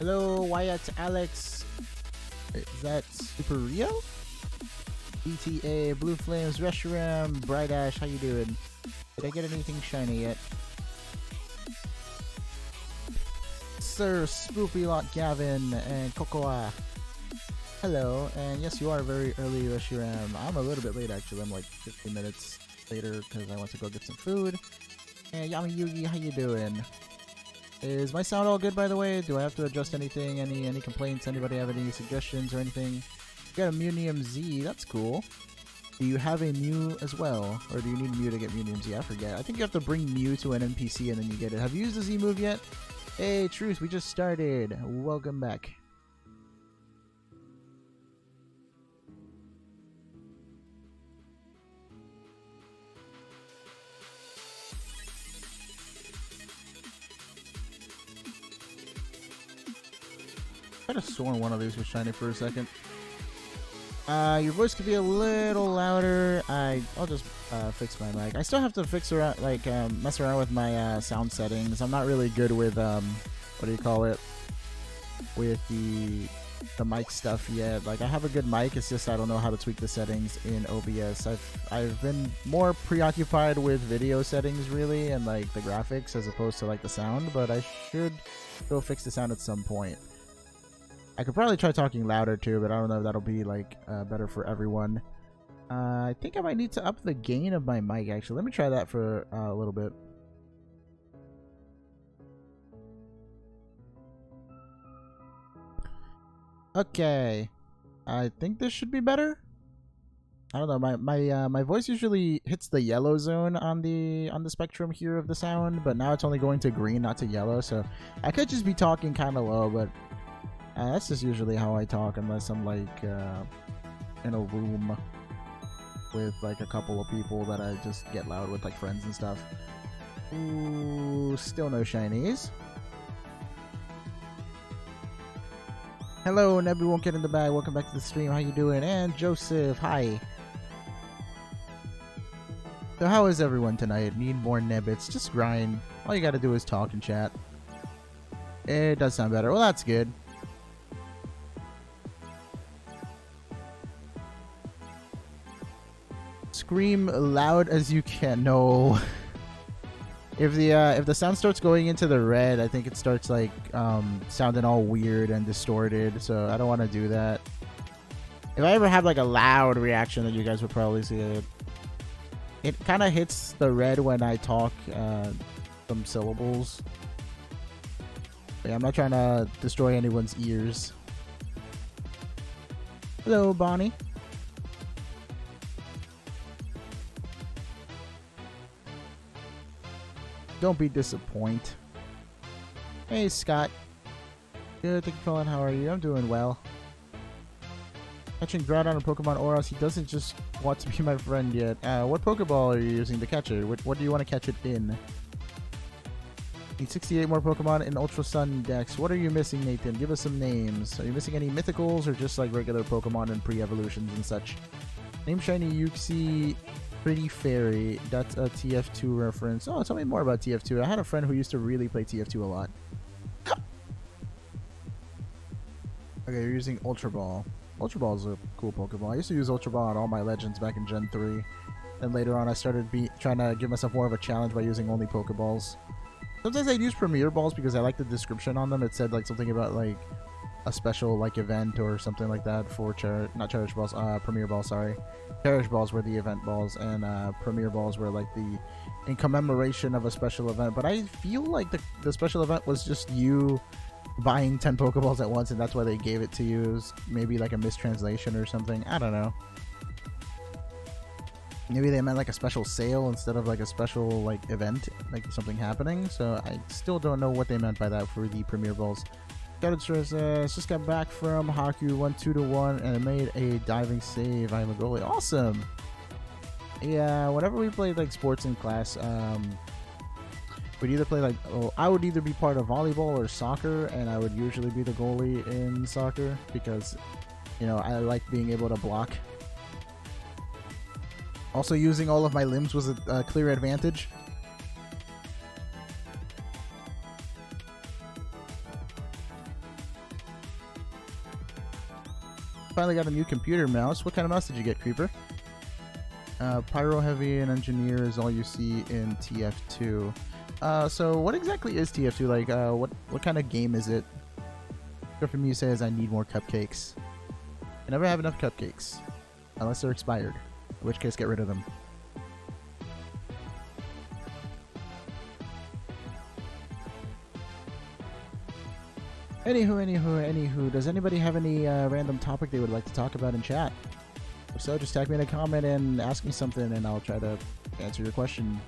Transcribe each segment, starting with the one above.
Hello, Wyatt, Alex. Is that Super Rio? ETA, Blue Flames, Reshiram, Bright Ash, how you doing? Did I get anything shiny yet? Sir Spoopy Lot Gavin and Cocoa. Hello, and yes, you are very early, Reshiram. I'm a little bit late actually. I'm like 15 minutes later because I went to go get some food. And Yami Yugi, how you doing? Is my sound all good, by the way? Do I have to adjust anything? Any complaints? Anybody have any suggestions or anything? You got a Munium Z, that's cool. Do you have a Mew as well? Or do you need Mew to get Munium Z? I forget. I think you have to bring Mew to an NPC and then you get it. Have you used the Z move yet? Hey, Truth, we just started. Welcome back. I could have sworn one of these was shiny for a second. Your voice could be a little louder. I'll just fix my mic. I still have to fix around, like mess around with my sound settings. I'm not really good with what do you call it? With the mic stuff yet. Like I have a good mic. It's just I don't know how to tweak the settings in OBS. I've been more preoccupied with video settings really and like the graphics as opposed to like the sound. But I should go fix the sound at some point. I could probably try talking louder too, but I don't know if that'll be like better for everyone. I think I might need to up the gain of my mic actually. Let me try that for a little bit. Okay, I think this should be better. I don't know. My voice usually hits the yellow zone on the spectrum here of the sound, but now it's only going to green, not to yellow. So I could just be talking kind of low, but. That's just usually how I talk unless I'm like in a room with like a couple of people that I just get loud with, like friends and stuff. Ooh, still no shinies. Hello, Nebby won't get in the bag. Welcome back to the stream. How you doing? And Joseph, hi. So how is everyone tonight? Need more Nebbits? Just grind. All you gotta do is talk and chat. It does sound better. Well, that's good. Scream loud as you can. No. If the sound starts going into the red, I think it starts like sounding all weird and distorted. So I don't want to do that. If I ever have like a loud reaction, then you guys would probably see it. It kind of hits the red when I talk some syllables. But yeah, I'm not trying to destroy anyone's ears. Hello, Bonnie. Don't be disappointed. Hey, Scott. Good, thank you for calling. How are you? I'm doing well. Catching Groudon on Pokemon Oros. He doesn't just want to be my friend yet. What Pokeball are you using to catch it? What do you want to catch it in? Need 68 more Pokemon in Ultra Sun Dex. What are you missing, Nathan? Give us some names. Are you missing any mythicals or just like regular Pokemon and pre-evolutions and such? Name Shiny Uxie Pretty Fairy. That's a TF2 reference. Oh, tell me more about TF2. I had a friend who used to really play TF2 a lot. Okay, you're using Ultra Ball. Ultra Ball is a cool Pokeball. I used to use Ultra Ball on all my Legends back in Gen 3. Then later on I started trying to give myself more of a challenge by using only Pokeballs. Sometimes I'd use Premier Balls because I like the description on them. It said like something about like a special like event or something like that for not Cherish Balls, Premier Balls, sorry. Cherish Balls were the event balls and Premier Balls were like the in commemoration of a special event. But I feel like the special event was just you buying 10 Pokeballs at once and that's why they gave it to you. It was maybe like a mistranslation or something. I don't know. Maybe they meant like a special sale instead of like a special like event, like something happening. So I still don't know what they meant by that for the Premier Balls. Just got back from Haku, won 2-1 and it made a diving save. I'm a goalie. Awesome. Yeah, whenever we played like sports in class, we'd either play like, I would either be part of volleyball or soccer, and I would usually be the goalie in soccer because, you know, I like being able to block. Also, using all of my limbs was a clear advantage. Finally got a new computer mouse. What kind of mouse did you get, Creeper? Pyro Heavy and Engineer is all you see in TF2. So what exactly is TF2? Like, what kind of game is it? Good for me to say is I need more cupcakes. I never have enough cupcakes. Unless they're expired. In which case, get rid of them. Anywho, does anybody have any random topic they would like to talk about in chat? If so, just tag me in a comment and ask me something and I'll try to answer your question.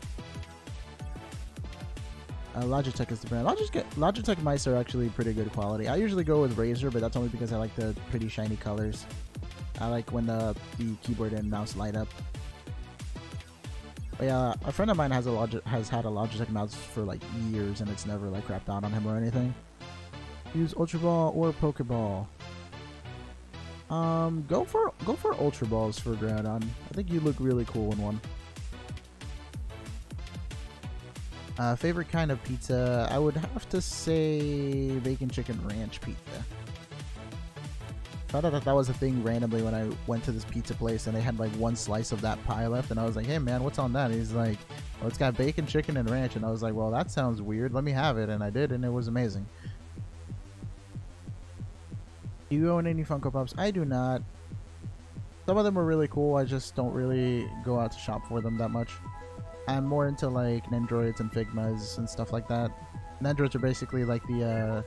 Logitech is the brand. Logitech mice are actually pretty good quality. I usually go with Razer, but that's only because I like the pretty shiny colors. I like when the keyboard and mouse light up. But yeah, a friend of mine has had a Logitech mouse for like years and it's never like crapped out on him or anything. Use Ultra Ball or Pokeball. Go for Ultra Balls for Groudon. I think you look really cool in one. Favorite kind of pizza? I would have to say bacon chicken ranch pizza. Found out that was a thing randomly when I went to this pizza place and they had like one slice of that pie left and I was like, hey man, what's on that? And he's like, well, it's got bacon, chicken, and ranch. And I was like, well, that sounds weird. Let me have it. And I did, and it was amazing. Do you own any Funko Pops? I do not. Some of them are really cool. I just don't really go out to shop for them that much. I'm more into like Nendroids and Figmas and stuff like that. Nendroids are basically like the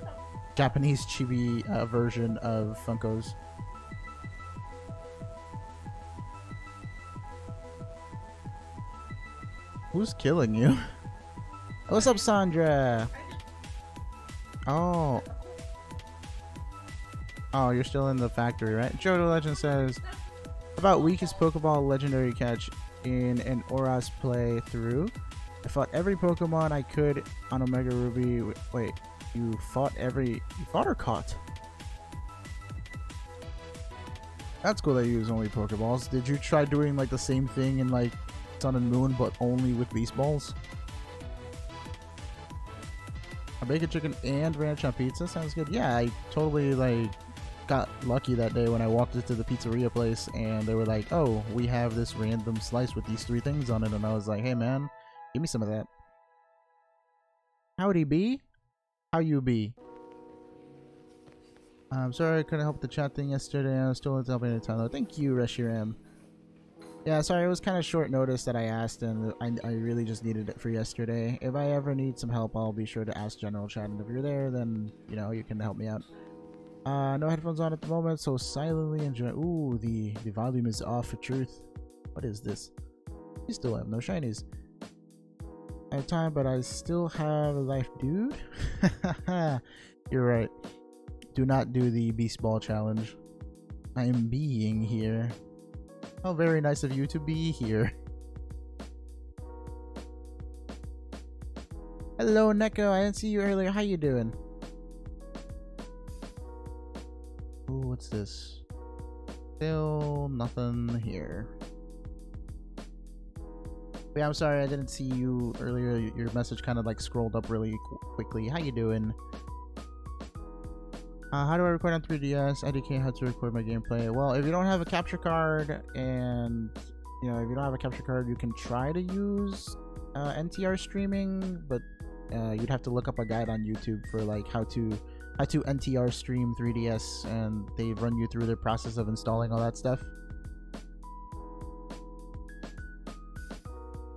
Japanese chibi version of Funkos. Who's killing you? What's up, Sandra? Oh. Oh, you're still in the factory, right? Jodo Legend says, about weakest Pokeball legendary catch in an Oras playthrough. I fought every Pokemon I could on Omega Ruby. Wait, you fought or caught? That's cool that you use only Pokeballs. Did you try doing like the same thing in like Sun and Moon but only with Beast Balls? A bacon chicken and ranch on pizza sounds good. Yeah, I totally like got lucky that day when I walked into the pizzeria place and they were like, oh, we have this random slice with these 3 things on it, and I was like, hey man, give me some of that. Howdy B? How you be? I'm sorry I couldn't help the chat thing yesterday. I was still helping a ton though. Thank you, Reshiram. Yeah, sorry, it was kind of short notice that I asked, and I really just needed it for yesterday. If I ever need some help, I'll be sure to ask general chat, and if you're there, then, you know, you can help me out. No headphones on at the moment, so silently enjoy. Ooh, the volume is off for truth. What is this? You still have no shinies. I have time, but I still have life, dude. You're right. Do not do the Beast Ball challenge. I am being here. How very nice of you to be here. Hello, Neko. I didn't see you earlier. How you doing? Ooh, what's this? Still nothing here. Yeah, I'm sorry I didn't see you earlier. Your message kind of like scrolled up really quickly. How you doing? How do I record on 3DS? IDK how to record my gameplay. Well, if you don't have a capture card, and you know, if you don't have a capture card, you can try to use NTR streaming, but you'd have to look up a guide on YouTube for like how to NTR stream 3DS, and they run you through the process of installing all that stuff.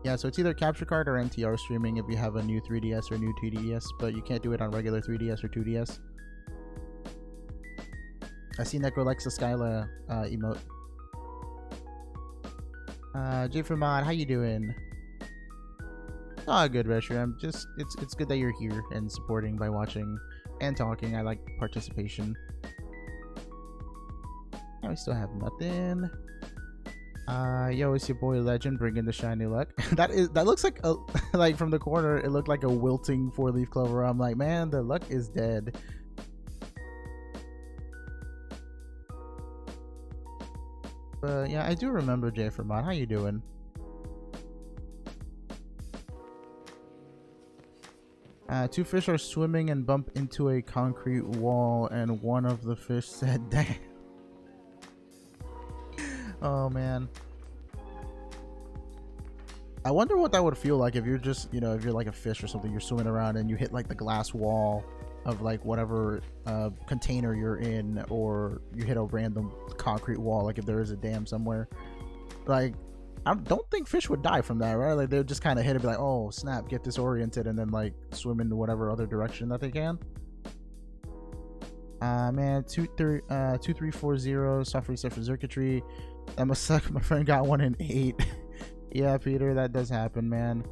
Yeah, so it's either capture card or NTR streaming if you have a new 3DS or new 2DS, but you can't do it on regular 3DS or 2DS. I see Necro likes the Skyla emote. J for Mod, how you doing? Ah, good, Resher. I'm just it's good that you're here and supporting by watching and talking. I like participation. Now we still have nothing. Yo, it's your boy Legend bringing the shiny luck. that looks like a like from the corner. It looked like a wilting 4-leaf clover. I'm like, man, the luck is dead. But yeah, I do remember J for Mod. How you doing? Two fish are swimming and bump into a concrete wall, and one of the fish said, "Damn." Oh man. I wonder what that would feel like if you're just, if you're like a fish or something, you're swimming around and you hit like the glass wall of like whatever container you're in, or you hit a random concrete wall, like if there is a dam somewhere. Like, I don't think fish would die from that, right? Like they would just kind of hit it, be like, oh snap, get disoriented, and then like swim in whatever other direction that they can. Man, 2340 soft reset for circuitry. That must suck. My friend got one in 8. Yeah, Peter, that does happen, man.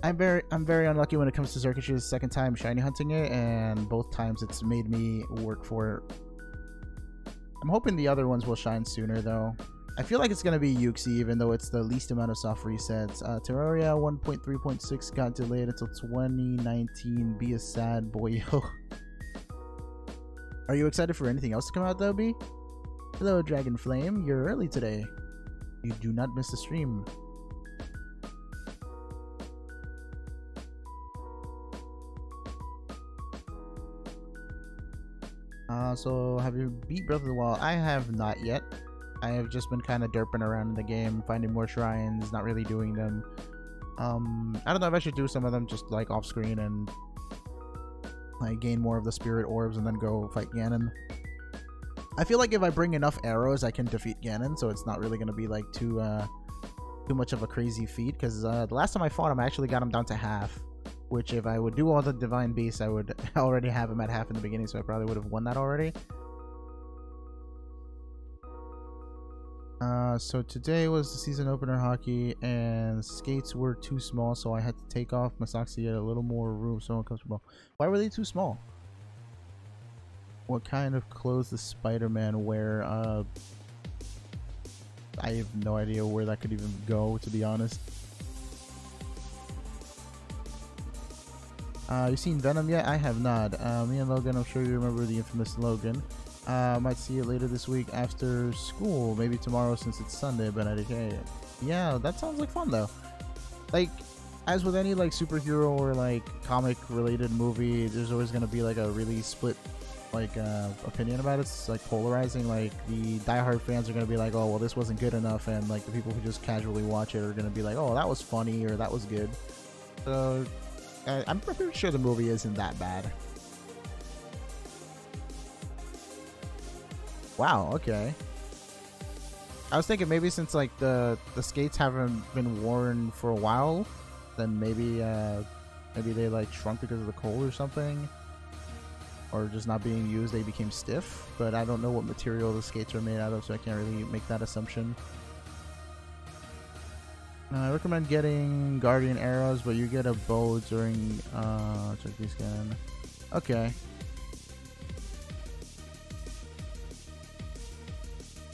I'm very unlucky when it comes to circuitry. The second time shiny hunting it, and both times it's made me work for it. I'm hoping the other ones will shine sooner, though. I feel like it's gonna be Yuxi, even though it's the least amount of soft resets. Terraria 1.3.6 got delayed until 2019. Be a sad boy, yo. Are you excited for anything else to come out, though, B? Hello, Dragon Flame. You're early today. You do not miss the stream. So have you beat Breath of the Wild? I have not yet. I have just been kind of derping around in the game, finding more shrines, not really doing them. I don't know if I should do some of them just like off screen and like gain more of the spirit orbs and then go fight Ganon. I feel like if I bring enough arrows, I can defeat Ganon, so it's not really going to be like too much of a crazy feat, because the last time I fought him, I actually got him down to half, which if I would do all the Divine Beasts, I would already have him at half in the beginning, so I probably would have won that already. So today was the season opener hockey, and skates were too small, so I had to take off my socks to get a little more room so uncomfortable. Why were they too small? What kind of clothes does Spider-Man wear? I have no idea where that could even go, to be honest. You seen Venom yet? I have not. Me and Logan, I'm sure you remember the infamous Logan. Might see it later this week after school, maybe tomorrow since it's Sunday, but yeah, that sounds like fun though. Like, as with any like superhero or like comic related movie, there's always gonna be like a really split like opinion about it. It's like polarizing. Like the diehard fans are gonna be like, oh well, this wasn't good enough, and like the people who just casually watch it are gonna be like, oh, that was funny or that was good. So I'm pretty sure the movie isn't that bad. Wow, okay. I was thinking maybe since like the skates haven't been worn for a while, then maybe they like shrunk because of the cold or something, or just not being used they became stiff. But I don't know what material the skates are made out of, so I can't really make that assumption. I recommend getting Guardian arrows, but you get a bow during check these again. Okay.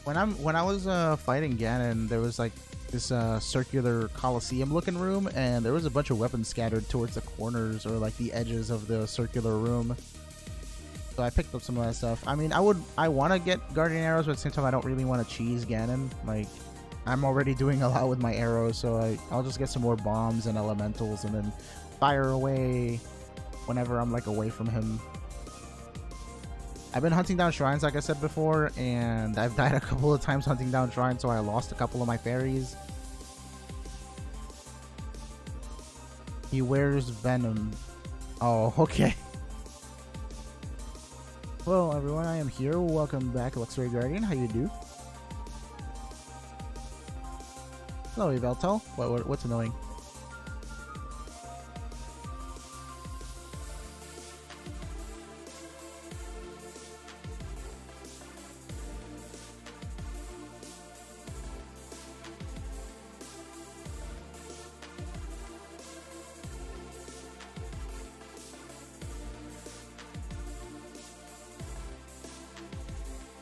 When I was fighting Ganon, there was like this circular Coliseum looking room, and there was a bunch of weapons scattered towards the corners or like the edges of the circular room. So I picked up some of that stuff. I mean, I want to get Guardian arrows, but at the same time I don't really want to cheese Ganon. Like, I'm already doing a lot with my arrows, so I'll just get some more bombs and elementals and then fire away whenever I'm like away from him. I've been hunting down shrines, like I said before, and I've died a couple of times hunting down shrines, so I lost a couple of my fairies. He wears Venom. Oh, okay. Hello, everyone. I am here. Welcome back, Luxury Guardian. How you do? Hello, Eveltel. What's annoying?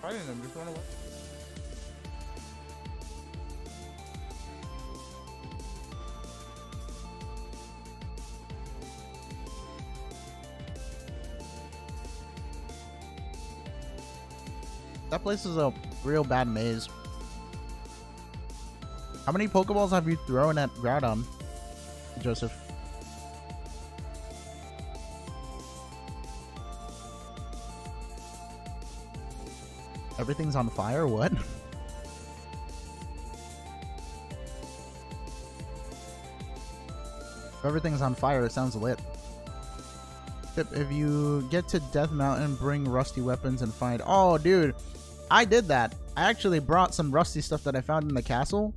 I'm just running away. That place is a real bad maze. How many Pokeballs have you thrown at Groudon, Joseph? Everything's on fire? What? If everything's on fire, it sounds lit. If you get to Death Mountain, bring rusty weapons and find... Oh, dude. I did that. I actually brought some rusty stuff that I found in the castle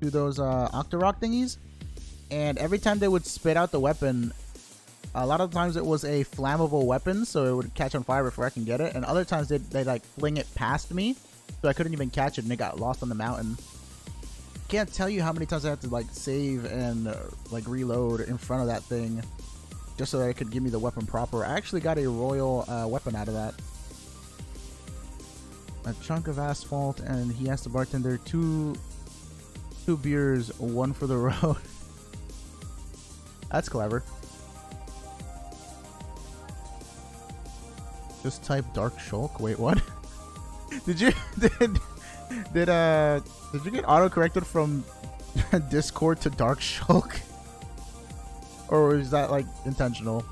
to those Octorok thingies. And every time they would spit out the weapon, a lot of times it was a flammable weapon, so it would catch on fire before I can get it. And other times they'd like fling it past me, so I couldn't even catch it and it got lost on the mountain. Can't tell you how many times I had to like save and like reload in front of that thing just so that it could give me the weapon proper. I actually got a royal weapon out of that. A chunk of asphalt, and he asked the bartender two beers, one for the road. That's clever. Just type Dark Shulk. Wait, what? did you get auto-corrected from Discord to Dark Shulk? Or is that like intentional?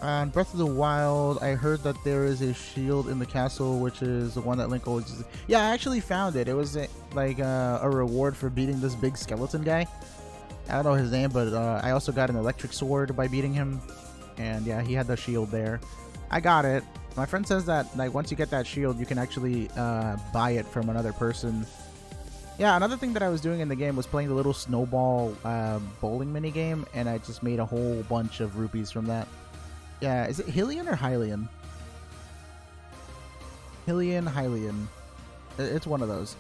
On Breath of the Wild, I heard that there is a shield in the castle, which is the one that Link always uses. Yeah, I actually found it. It was like a reward for beating this big skeleton guy. I don't know his name, but I also got an electric sword by beating him. And yeah, he had the shield there. I got it. My friend says that like once you get that shield, you can actually buy it from another person. Yeah, another thing that I was doing in the game was playing the little snowball bowling mini game, and I just made a whole bunch of rupees from that. Yeah, is it Hylian or Hylian? Hylian. It's one of those.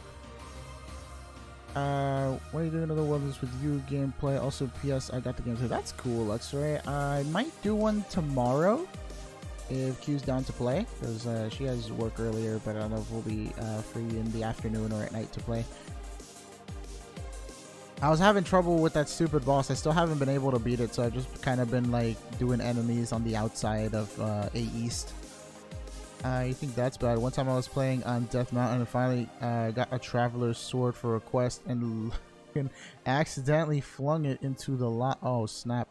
What are you doing other ones with you gameplay? Also, PS, I got the game too. That's cool, Luxray. I might do one tomorrow if Q's down to play, because she has work earlier, but I don't know if we'll be free in the afternoon or at night to play. I was having trouble with that stupid boss. I still haven't been able to beat it, so I've just kind of been like doing enemies on the outside of A East. You think that's bad? One time I was playing on Death Mountain and finally got a Traveler's Sword for a quest and accidentally flung it into the lot. Oh, snap.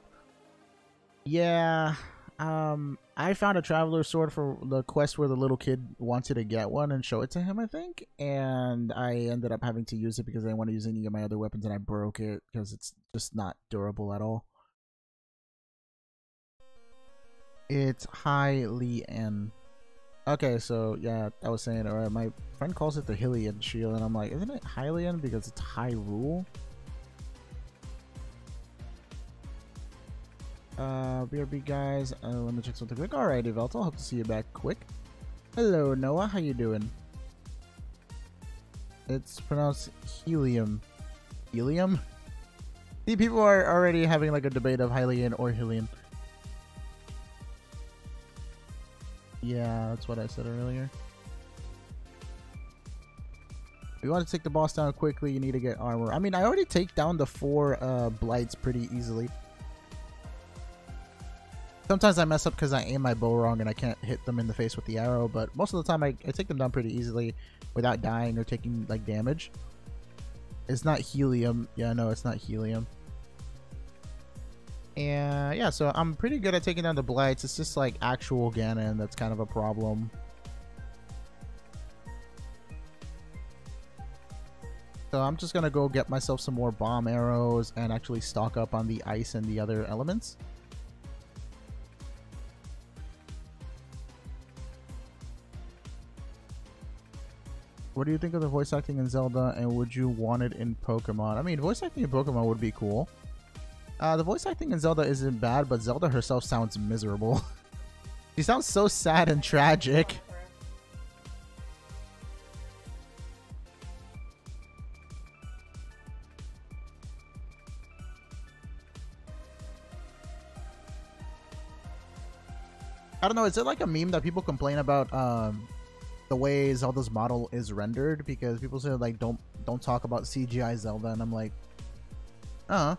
Yeah, I found a Traveler's Sword for the quest where the little kid wanted to get one and show it to him, I think. And I ended up having to use it because I didn't want to use any of my other weapons, and I broke it because it's just not durable at all. It's Hylian. Okay, so yeah, I was saying, alright, my friend calls it the Hylian shield, and I'm like, isn't it Hylian because it's Hyrule? BRB guys, let me check something quick. Alrighty, Veltal, hope to see you back quick. Hello, Noah, how you doing? It's pronounced helium. Helium? See, people are already having like a debate of Hylian or Hylian. Yeah, that's what I said earlier. If you want to take the boss down quickly, you need to get armor. I mean, I already take down the 4 blights pretty easily. Sometimes I mess up because I aim my bow wrong and I can't hit them in the face with the arrow, but most of the time I take them down pretty easily without dying or taking like damage. It's not helium. Yeah, no, it's not helium. And yeah, so I'm pretty good at taking down the blights. It's just like actual Ganon that's kind of a problem. So I'm just gonna go get myself some more bomb arrows and actually stock up on the ice and the other elements. What do you think of the voice acting in Zelda, and would you want it in Pokemon? I mean, voice acting in Pokemon would be cool. The voice acting in Zelda isn't bad, but Zelda herself sounds miserable. She sounds so sad and tragic. I don't know, is it like a meme that people complain about the way Zelda's model is rendered? Because people say like don't talk about CGI Zelda, and I'm like, Hold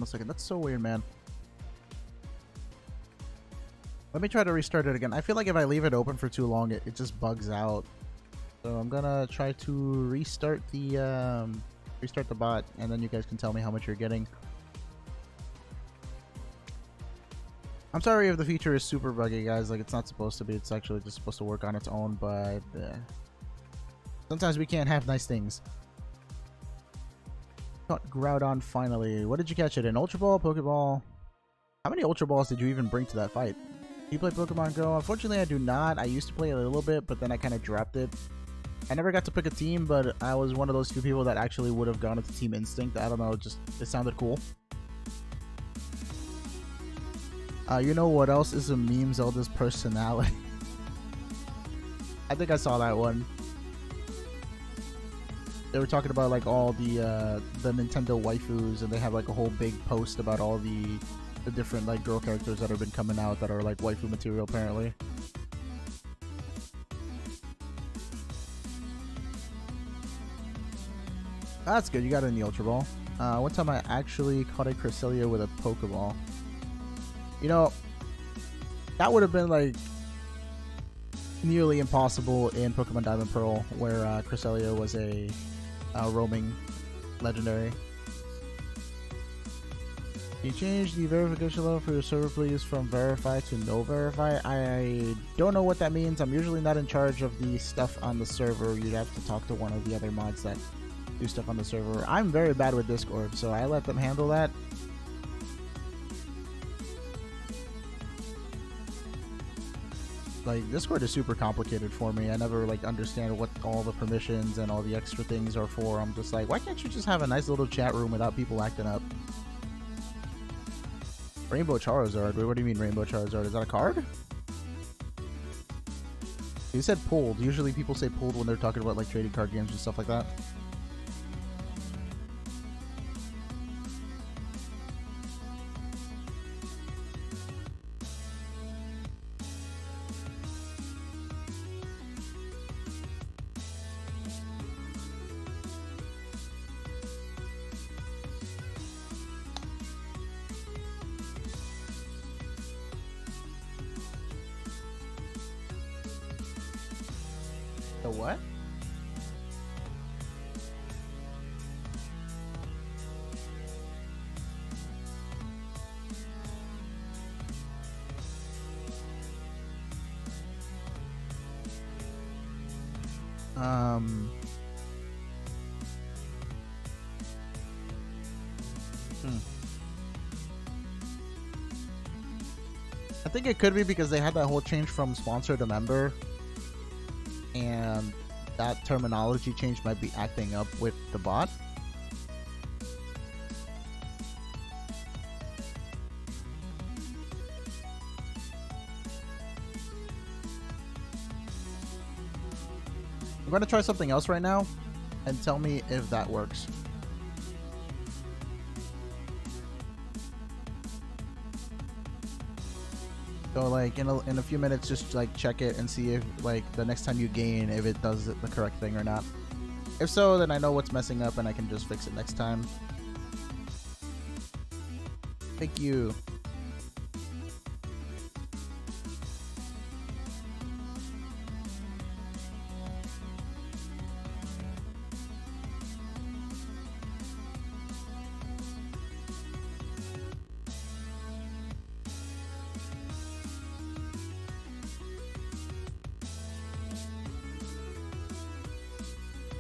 on a second, that's so weird, man. Let me try to restart it again. I feel like if I leave it open for too long, it just bugs out. So I'm gonna try to restart the Restart the bot, and then you guys can tell me how much you're getting. I'm sorry if the feature is super buggy, guys. Like, it's not supposed to be. It's actually just supposed to work on its own, but sometimes we can't have nice things. Caught Groudon finally. What did you catch it in? Ultra Ball? Pokeball? How many Ultra Balls did you even bring to that fight? Do you play Pokemon Go? Unfortunately, I do not. I used to play a little bit, but then I kind of dropped it. I never got to pick a team, but I was one of those few people that actually would have gone into Team Instinct. I don't know, it sounded cool. You know what else is a meme? Zelda's personality. I think I saw that one. They were talking about like all the Nintendo waifus, and they have like a whole big post about all the different like girl characters that have been coming out that are like waifu material apparently. That's good, you got it in the Ultra Ball. One time I actually caught a Cresselia with a Pokeball. You know, that would have been like nearly impossible in Pokemon Diamond Pearl, where Cresselia was a roaming legendary. Can you change the verification level for your server, please, from verify to no verify? I don't know what that means. I'm usually not in charge of the stuff on the server. You'd have to talk to one of the other mods that do stuff on the server. I'm very bad with Discord, so I let them handle that. Like, Discord is super complicated for me. I never like understand what all the permissions and all the extra things are for. I'm just like, why can't you just have a nice little chat room without people acting up? Rainbow Charizard? Wait, what do you mean Rainbow Charizard? Is that a card? You said pulled. Usually people say pulled when they're talking about like trading card games and stuff like that. The what? I think it could be because they had that whole change from sponsor to member, and that terminology change might be acting up with the bot. I'm going to try something else right now and tell me if that works. So like in a few minutes, just like check it and see if like the next time you gain, if it does the correct thing or not. If so, then I know what's messing up and I can just fix it next time. Thank you.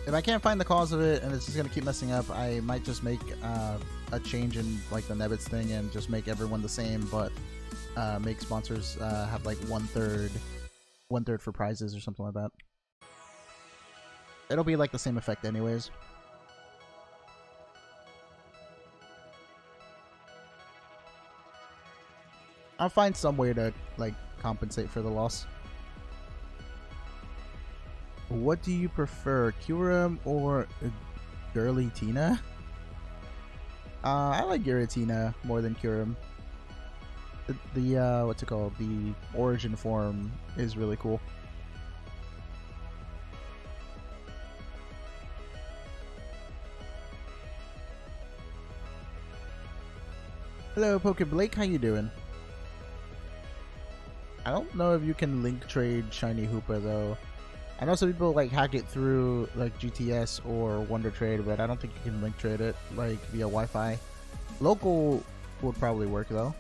If I can't find the cause of it and it's just gonna keep messing up, I might just make a change in like the Nebbits thing and just make everyone the same, but make sponsors have like one third for prizes or something like that. It'll be like the same effect anyways. I'll find some way to like compensate for the loss. What do you prefer, Kyurem or Girly Tina? I like Giratina more than Kyurem. The what's it called? The origin form is really cool. Hello, Poke Blake. How you doing? I don't know if you can link trade Shiny Hoopa though. I know some people like hack it through like GTS or Wonder Trade, but I don't think you can link trade it like via Wi-Fi. Local would probably work though.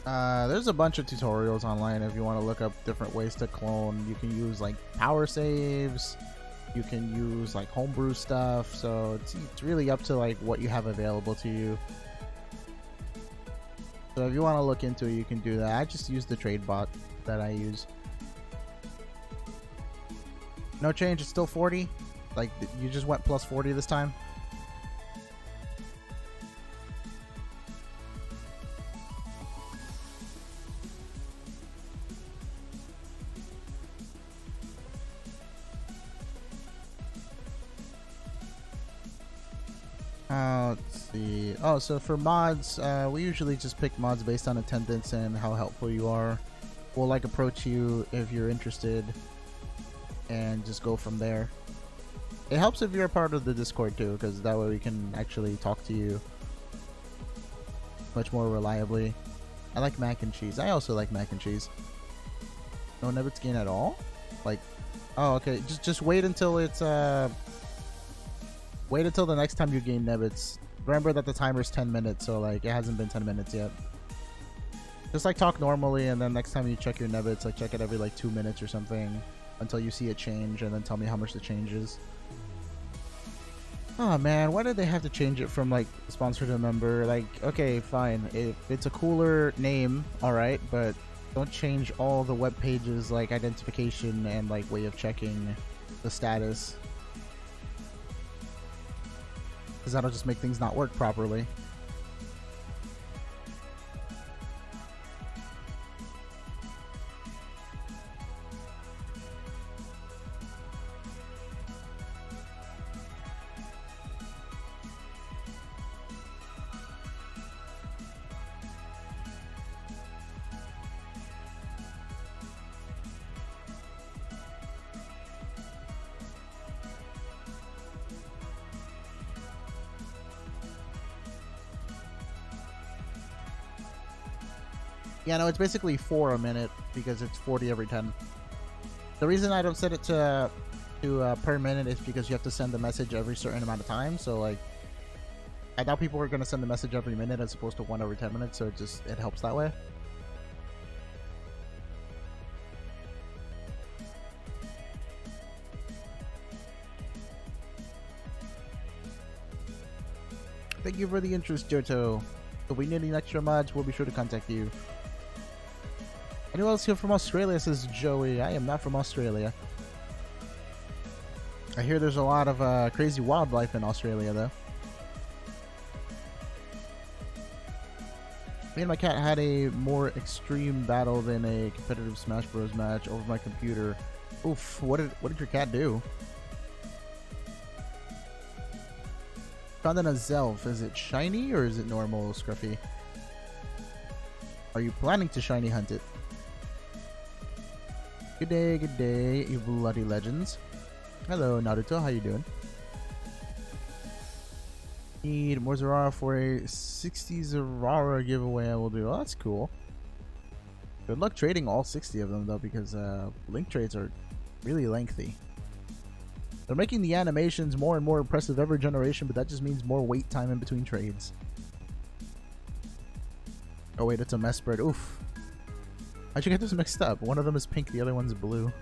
There's a bunch of tutorials online if you want to look up different ways to clone. You can use like power saves, you can use like homebrew stuff, so it's really up to like what you have available to you. So if you want to look into it, you can do that. I just use the trade bot that I use. No change, it's still 40? Like, you just went plus 40 this time? Let's see. Oh, so for mods, we usually just pick mods based on attendance and how helpful you are. We'll like approach you if you're interested and just go from there. It helps if you're a part of the Discord too, because that way we can actually talk to you much more reliably. I like mac and cheese. I also like mac and cheese. No Nebbits gain at all? Like, oh, okay. Just wait until it's wait until the next time you gain Nebbits. Remember that the timer's 10 minutes, so like it hasn't been 10 minutes yet. Just like talk normally, and then next time you check your Nebbits, like check it every like 2 minutes or something until you see a change, and then tell me how much the change is. Oh man, why did they have to change it from like sponsor to member? Like, okay, fine. If it's a cooler name, alright, but don't change all the web pages like identification and like way of checking the status. Because that'll just make things not work properly. Yeah, no, it's basically 4 a minute because it's 40 every 10. The reason I don't set it to per minute is because you have to send the message every certain amount of time. So like, I thought people were going to send the message every minute as opposed to 1 every 10 minutes. So it helps that way. Thank you for the interest, Johto. If we need any extra mods, we'll be sure to contact you. Anyone else here from Australia? Says Joey. I am not from Australia. I hear there's a lot of crazy wildlife in Australia, though. Me and my cat had a more extreme battle than a competitive Smash Bros. Match over my computer. Oof! What did your cat do? Found an Azelf. Is it shiny or is it normal, Scruffy? Are you planning to shiny hunt it? Good day, you bloody legends. Hello, Naruto, how you doing? Need more Zerara for a 60 Zerara giveaway I will do. Oh, that's cool. Good luck trading all 60 of them, though, because link trades are really lengthy. They're making the animations more and more impressive every generation, but that just means more wait time in between trades. Oh wait, it's a mess spread. Oof. How'd you get this mixed up? One of them is pink, the other one's blue.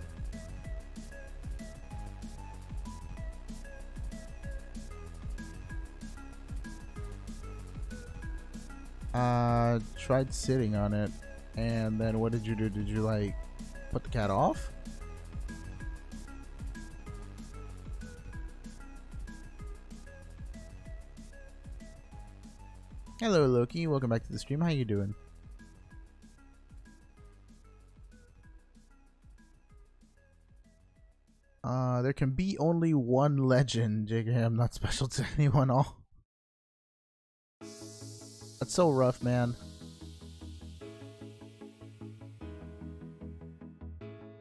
Tried sitting on it, and then what did you do? Did you like put the cat off? Hello Loki, welcome back to the stream. How you doing? There can be only one legend, JK. I'm not special to anyone all. That's so rough, man.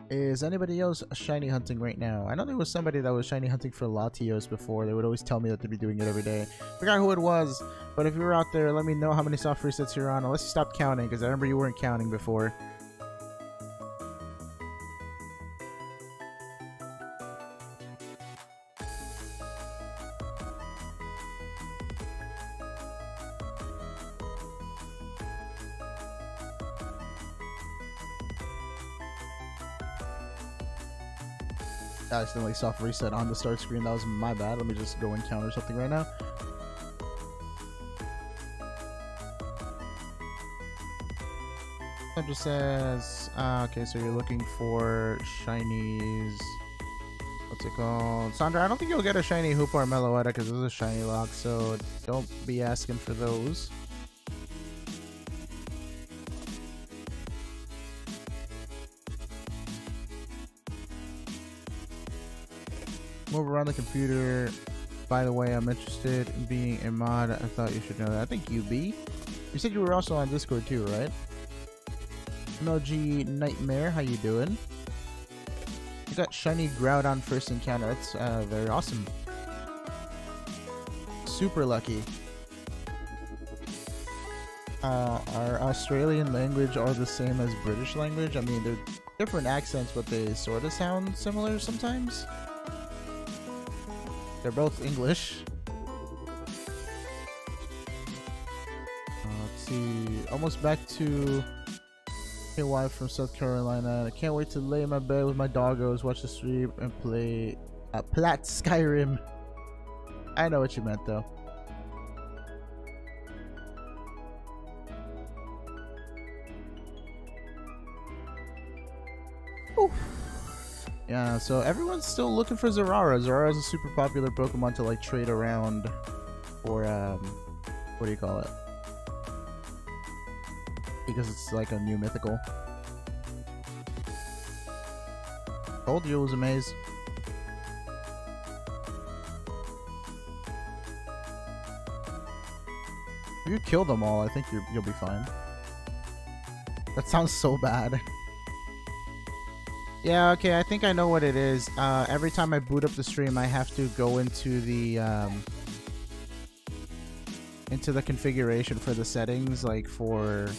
Is anybody else shiny hunting right now? I know there was somebody that was shiny hunting for Latios before. They would always tell me that they'd be doing it every day. Forgot who it was, but if you were out there, let me know how many soft resets you're on, unless you stopped counting, because I remember you weren't counting before. I accidentally soft reset on the start screen. That was my bad. Let me just go and counter something right now. It just says, okay, so you're looking for shinies. What's it called? Sandra, I don't think you'll get a shiny Hoop or Meloetta because this is a shiny lock, so don't be asking for those. Move around the computer. By the way, I'm interested in being a mod. I thought you should know that. I think you be. You said you were also on Discord too, right? MLG Nightmare, how you doing? You got shiny Groudon first encounter. That's very awesome. Super lucky. Our Australian language are the same as British language. I mean, they're different accents, but they sort of sound similar sometimes. They're both English. Let's see. Almost back to wife from South Carolina. I can't wait to lay in my bed with my doggos, watch the stream, and play Plat Skyrim. I know what you meant though. Oof. Yeah, so everyone's still looking for Zeraora. Zeraora is a super popular Pokemon to like trade around for what do you call it? Because it's like a new mythical. Told you it was a maze. If you kill them all, I think you'll be fine. That sounds so bad. Yeah, okay, I think I know what it is. Every time I boot up the stream, I have to go into the configuration for the settings, like for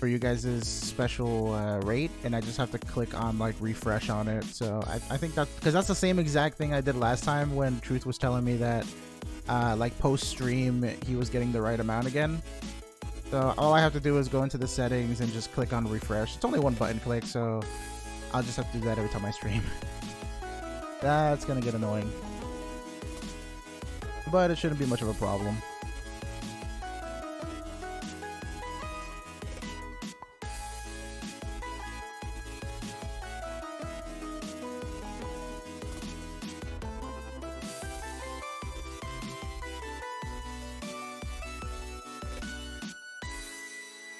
you guys' special rate, and I just have to click on like refresh on it. So I think that because that's the same exact thing I did last time when Truth was telling me that like post stream he was getting the right amount again. So all I have to do is go into the settings and just click on refresh. It's only one button click, so I'll just have to do that every time I stream. That's gonna get annoying, but it shouldn't be much of a problem.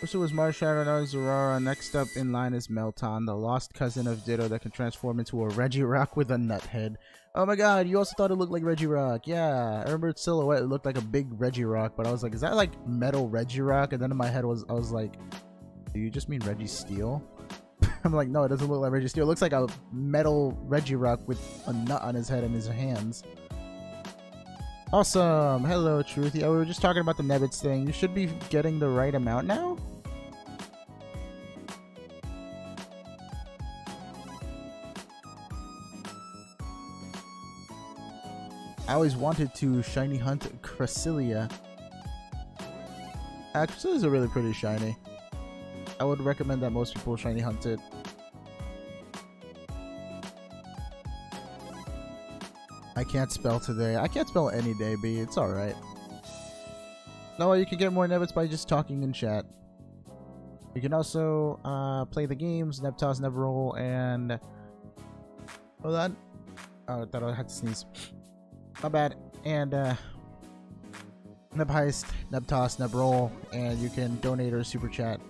First it was Marshadow, now Zeraora. Next up in line is Melton, the lost cousin of Ditto that can transform into a Regirock with a nut head. Oh my god, you also thought it looked like Regirock. Yeah, I remember its silhouette, it looked like a big Regirock, but I was like, is that like metal Regirock? And then in my head I was like, do you just mean Registeel? I'm like, no, it doesn't look like Registeel. It looks like a metal Regirock with a nut on his head and his hands. Awesome. Hello, Truth. Yeah, we were just talking about the Nebbits thing. You should be getting the right amount now. I always wanted to shiny hunt Cresselia. Cresselia is a really pretty shiny. I would recommend that most people shiny hunt it. I can't spell today. I can't spell any day, B. It's alright. No, you can get more Nebbits by just talking in chat. You can also play the games, Nebtoss, Nebroll, and... Hold on. Oh, I thought I had to sneeze. My bad. And Nebheist Nebtoss, Nebroll, and you can donate or super chat.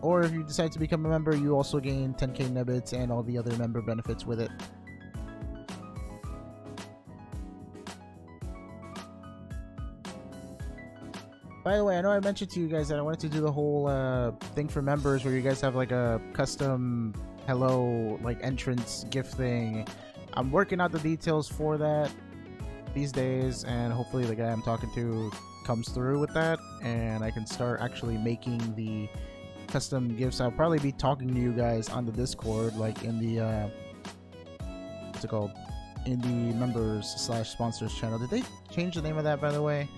Or if you decide to become a member, you also gain 10k Nebbits and all the other member benefits with it. By the way, I know I mentioned to you guys that I wanted to do the whole thing for members where you guys have like a custom hello like entrance gift thing. I'm working out the details for that these days, and hopefully the guy I'm talking to comes through with that and I can start actually making the custom gifts. I'll probably be talking to you guys on the Discord, like in the what's it called, in the members / sponsors channel. Did they change the name of that, by the way,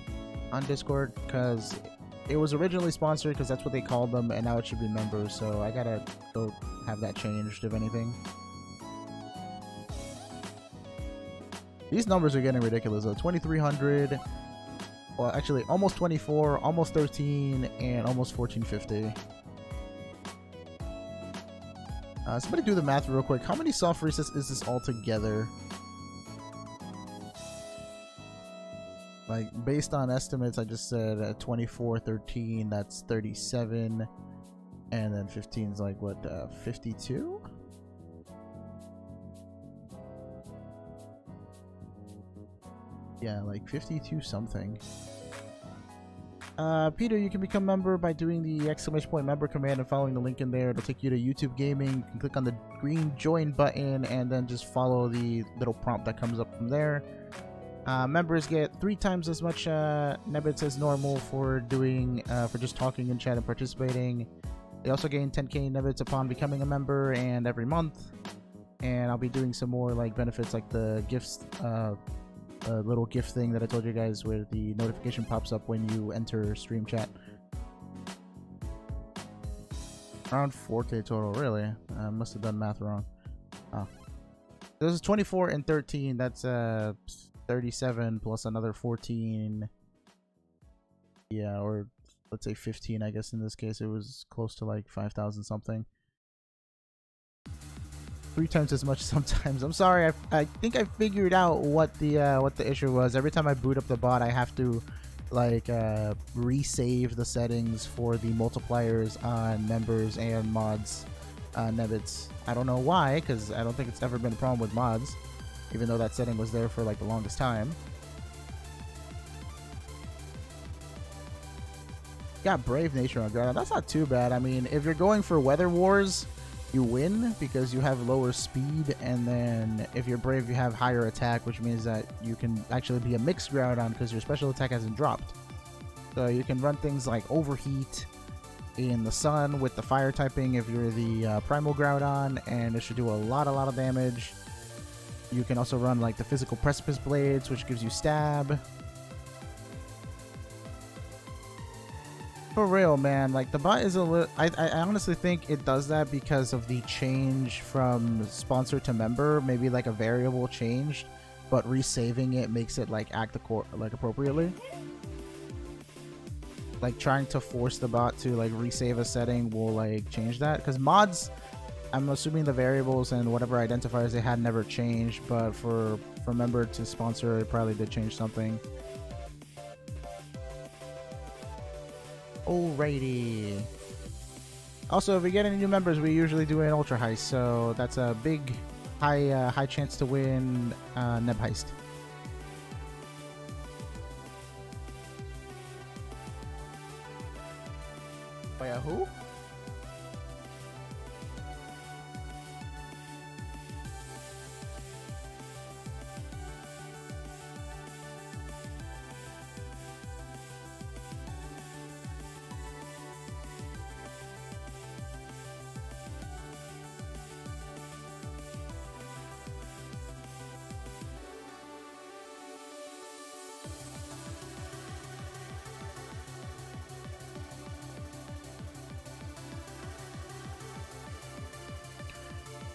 on Discord? Because it was originally sponsored because that's what they called them, and now it should be members, so I gotta go have that changed if anything. These numbers are getting ridiculous though. 2300. Well, actually, almost 24, almost 13, and almost 1450. Somebody do the math real quick. How many soft resets is this all together? Like, based on estimates, I just said 24, 13, that's 37. And then 15 is like, what, 52? Yeah, like 52 something. Peter, you can become a member by doing the !member command and following the link in there. It'll take you to YouTube Gaming. You can click on the green join button and then just follow the little prompt that comes up from there. Members get 3 times as much Nebbits as normal for doing for just talking in chat and participating. They also gain 10k Nebbits upon becoming a member and every month. And I'll be doing some more like benefits like the gifts, a little gift thing that I told you guys where the notification pops up when you enter stream chat. Around 4k total, really? I must have done math wrong. Oh. This is 24 and 13. That's 37 plus another 14. Yeah, or let's say 15, I guess in this case. It was close to like 5,000 something. 3 times as much sometimes. I'm sorry. I think I figured out what the issue was. Every time I boot up the bot, I have to like resave the settings for the multipliers on members and mods Nebbits. I don't know why, because I don't think it's ever been a problem with mods, even though that setting was there for like the longest time. Got Brave Nature on ground. That's not too bad. I mean, if you're going for Weather Wars, you win because you have lower speed, and then if you're brave you have higher attack, which means that you can actually be a mixed Groudon because your special attack hasn't dropped. So you can run things like Overheat in the sun with the fire typing if you're the primal Groudon, and it should do a lot of damage. You can also run like the physical Precipice Blades, which gives you stab. For real, man, like the bot is a little, I honestly think it does that because of the change from sponsor to member. Maybe like a variable changed, but resaving it makes it like act like appropriately. Like trying to force the bot to like resave a setting will like change that, because mods, I'm assuming the variables and whatever identifiers they had never changed, but for member to sponsor it probably did change something. Alrighty. Also, if we get any new members, we usually do an ultra heist, so that's a big, high chance to win Nebheist. By a who?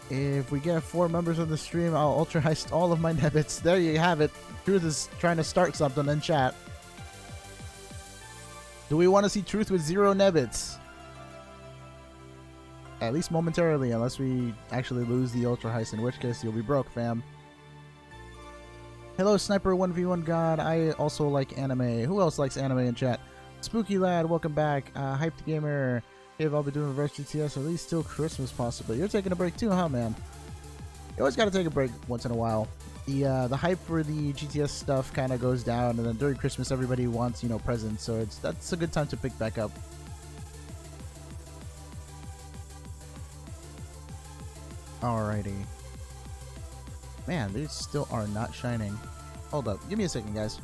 If we get 4 members on the stream, I'll ultra heist all of my Nebbits. There you have it. Truth is trying to start something in chat. Do we want to see Truth with 0 Nebbits? At least momentarily, unless we actually lose the ultra heist, in which case you'll be broke, fam. Hello, Sniper 1v1 God. I also like anime. Who else likes anime in chat? Spooky Lad, welcome back. Hyped Gamer. Hey, I'll be doing reverse GTS at least till Christmas, possibly. You're taking a break too, huh, man? You always got to take a break once in a while. The hype for the GTS stuff kind of goes down, and then during Christmas, everybody wants, you know, presents. So that's a good time to pick back up. Alrighty. Man, these still are not shining. Hold up. Give me a second, guys.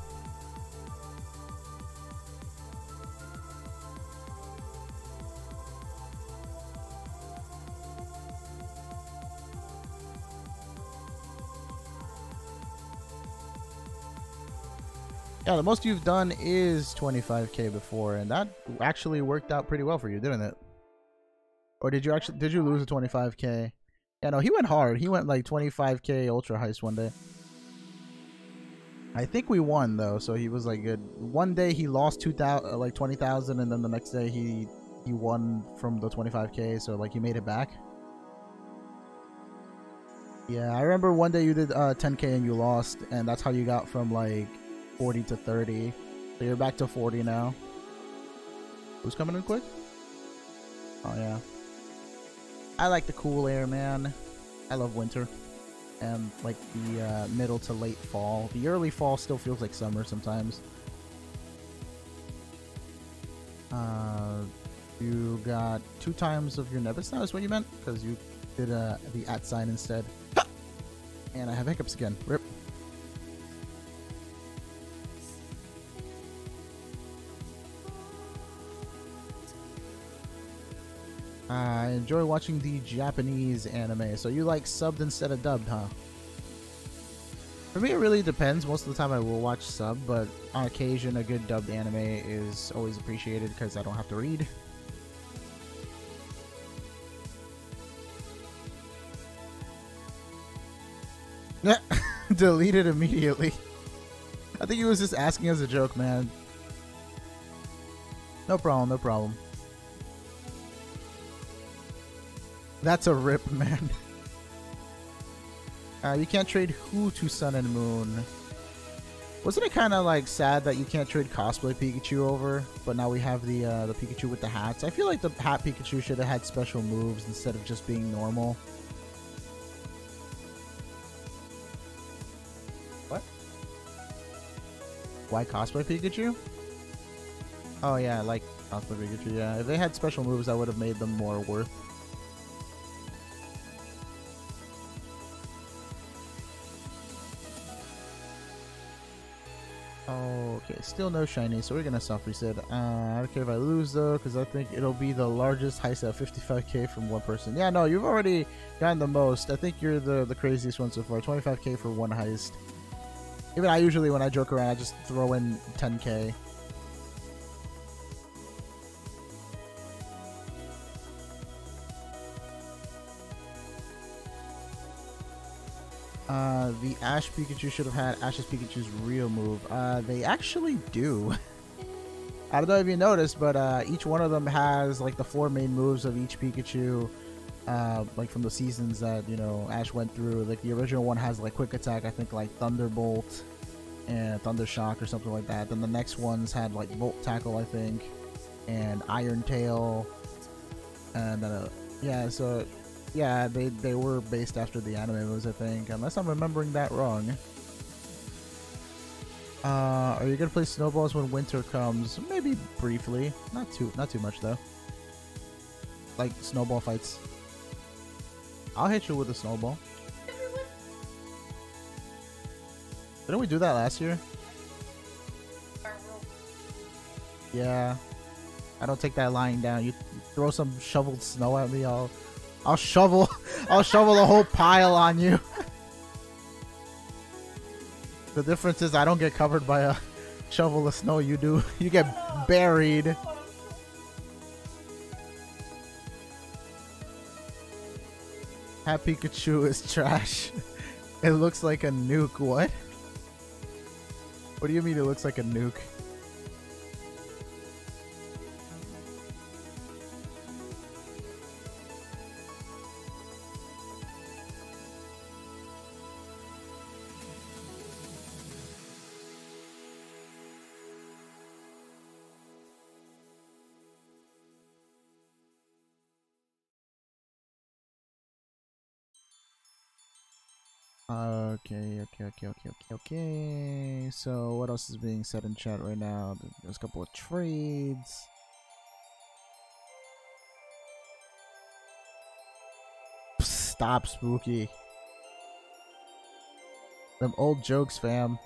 Yeah, the most you've done is 25k before, and that actually worked out pretty well for you, didn't it? Or did you lose a 25k? Yeah, no, he went hard. He went like 25k ultra heist one day. I think we won though, so he was like good. One day he lost 2,000, like 20,000, and then the next day he won from the 25k, so like he made it back. Yeah, I remember one day you did 10k and you lost, and that's how you got from like 40 to 30. So you're back to 40 now. Who's coming in quick? Oh yeah. I like the cool air, man. I love winter. And like the middle to late fall. The early fall still feels like summer sometimes. You got 2 times of your Nebbits now is what you meant? Because you did the @ sign instead. And I have hiccups again. Rip. I enjoy watching the Japanese anime. So you like subbed instead of dubbed, huh? For me, it really depends. Most of the time I will watch sub, but on occasion a good dubbed anime is always appreciated because I don't have to read. Deleted immediately. I think he was just asking as a joke, man. No problem, no problem. That's a rip, man. You can't trade who to Sun and Moon. Wasn't it kind of like sad that you can't trade cosplay Pikachu over? But now we have the Pikachu with the hats. I feel like the hat Pikachu should have had special moves instead of just being normal. What? Why cosplay Pikachu? Oh yeah, I like cosplay Pikachu, yeah. If they had special moves, that would have made them more worth. Okay, still no shiny, so we're gonna soft reset. I don't care if I lose though, because I think it'll be the largest heist at 55k from one person. Yeah, no, you've already gotten the most. I think you're the craziest one so far. 25k for one heist. Even I usually, when I joke around, I just throw in 10k. The Ash Pikachu should have had Ash's Pikachu's real move. They actually do. I don't know if you noticed, but each one of them has like the 4 main moves of each Pikachu, like from the seasons that, you know, Ash went through. Like the original one has like Quick Attack, I think like Thunderbolt and Thunder Shock or something like that. Then the next ones had like Volt Tackle, I think, and Iron Tail, and yeah, so. Yeah, they were based after the anime moves, I think, unless I'm remembering that wrong. Are you gonna play snowballs when winter comes? Maybe briefly, not too much though. Like snowball fights. I'll hit you with a snowball. Didn't we do that last year? Yeah. I don't take that lying down. You throw some shoveled snow at me, I'll shovel the whole pile on you. The difference is I don't get covered by a shovel of snow. You do. You get buried. Hat Pikachu is trash. It looks like a nuke. What? What do you mean it looks like a nuke? Okay. So what else is being said in chat right now? There's a couple of trades. Stop, Spooky. Them old jokes, fam.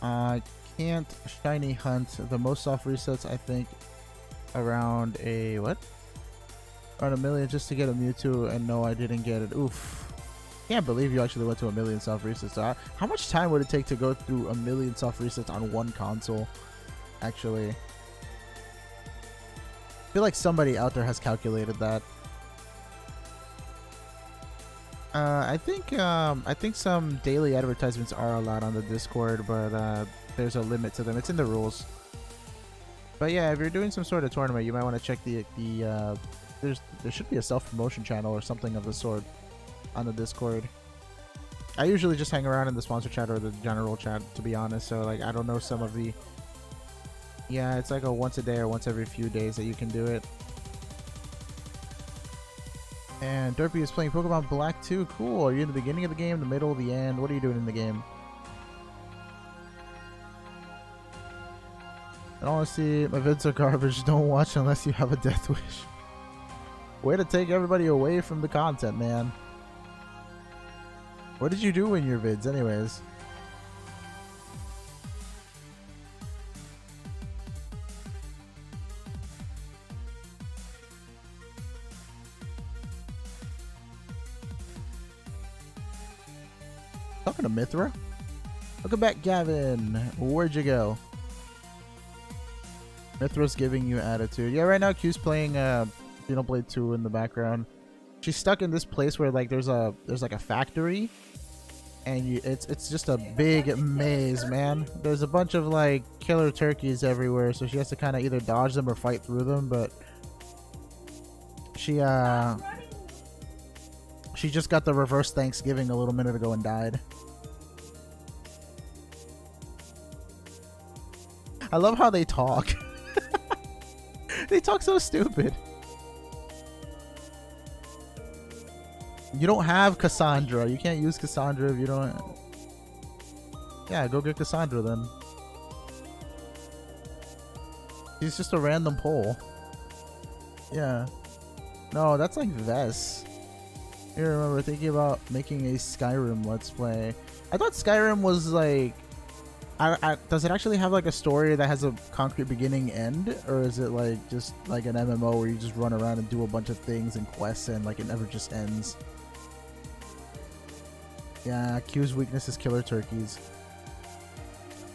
I can't shiny hunt. The most soft resets, I think, around a what? Around 1 million just to get a Mewtwo, and no, I didn't get it. Oof. Can't believe you actually went to 1 million soft resets. How much time would it take to go through 1 million soft resets on one console? actually. I feel like somebody out there has calculated that. I think some daily advertisements are allowed on the Discord, but there's a limit to them. It's in the rules. But yeah, if you're doing some sort of tournament, you might want to check there should be a self-promotion channel or something of the sort on the Discord. I usually just hang around in the sponsor chat or the general chat, to be honest. So like, I don't know some of the. Yeah, it's like a once a day or once every few days that you can do it. And Derpy is playing Pokemon Black 2. Cool. Are you in the beginning of the game, the middle, the end? What are you doing in the game? And honestly, my vids are garbage. Don't watch unless you have a death wish. Way to take everybody away from the content, man. What did you do in your vids, anyways? Talking to Mithra? Welcome back, Gavin. Where'd you go? Mithra's giving you attitude. Yeah, right now Q's playing Xenoblade 2 in the background. She's stuck in this place where like there's like a factory, and it's just a big maze, man. There's a bunch of like killer turkeys everywhere, so she has to kind of either dodge them or fight through them. But she just got the reverse Thanksgiving a little minute ago and died. I love how they talk. They talk so stupid. You don't have Cassandra. You can't use Cassandra if you don't. Yeah, go get Cassandra then. He's just a random poll. Yeah. No, that's like Vess. I remember thinking about making a Skyrim Let's Play. I thought Skyrim was like... does it actually have like a story that has a concrete beginning end? Or is it like just like an MMO where you just run around and do a bunch of things and quests and like it never just ends? Yeah, Q's weakness is killer turkeys.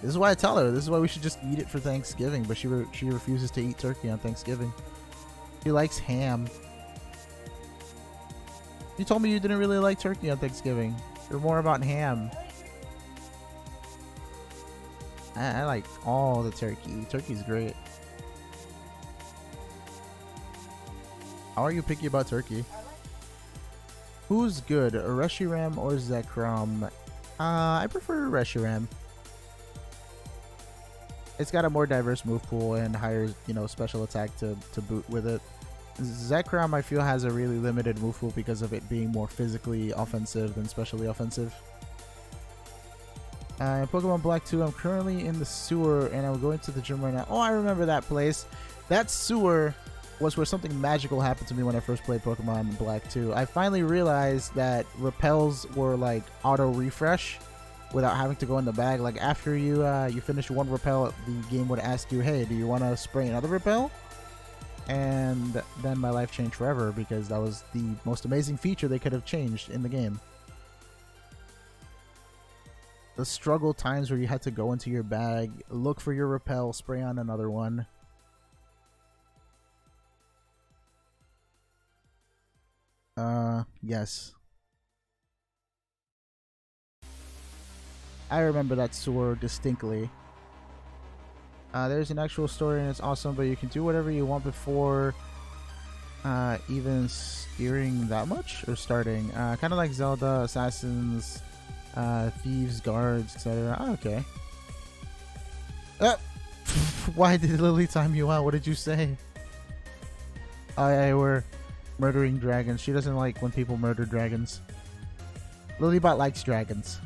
This is why I tell her. This is why we should just eat it for Thanksgiving. But she refuses to eat turkey on Thanksgiving. She likes ham. You told me you didn't really like turkey on Thanksgiving. You're more about ham. I like all the turkey. Turkey's great. How are you picky about turkey? Who's good, Reshiram or Zekrom? I prefer Reshiram. It's got a more diverse move pool and higher, you know, special attack to boot with it. Zekrom, I feel, has a really limited move pool because of it being more physically offensive than specially offensive. Pokemon Black 2, I'm currently in the sewer and I'm going to the gym right now. Oh, I remember that place. That sewer was where something magical happened to me when I first played Pokemon Black 2. I finally realized that repels were like auto refresh without having to go in the bag. Like after you finish one repel, the game would ask you, hey, do you want to spray another repel? And then my life changed forever because that was the most amazing feature they could have changed in the game. The struggle times where you had to go into your bag, look for your repel, spray on another one. Yes. I remember that sewer distinctly. There's an actual story and it's awesome, but you can do whatever you want before even steering that much or starting. Kind of like Zelda, Assassins, Thieves, Guards, etc. Oh, okay. Why did Lily time you out? What did you say? We're murdering dragons. She doesn't like when people murder dragons. Lilybot likes dragons.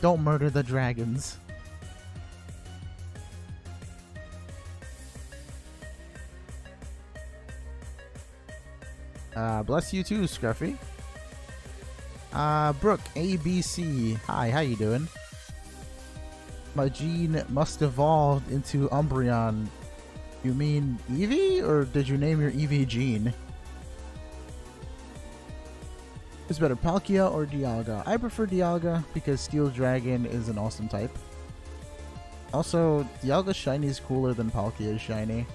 Don't murder the dragons. Bless you too, Scruffy. Brooke, ABC. Hi, how you doing? My gene must evolve into Umbreon. You mean Eevee? Or did you name your Eevee gene? Is better, Palkia or Dialga? I prefer Dialga because Steel Dragon is an awesome type. Also, Dialga Shiny is cooler than Palkia's Shiny.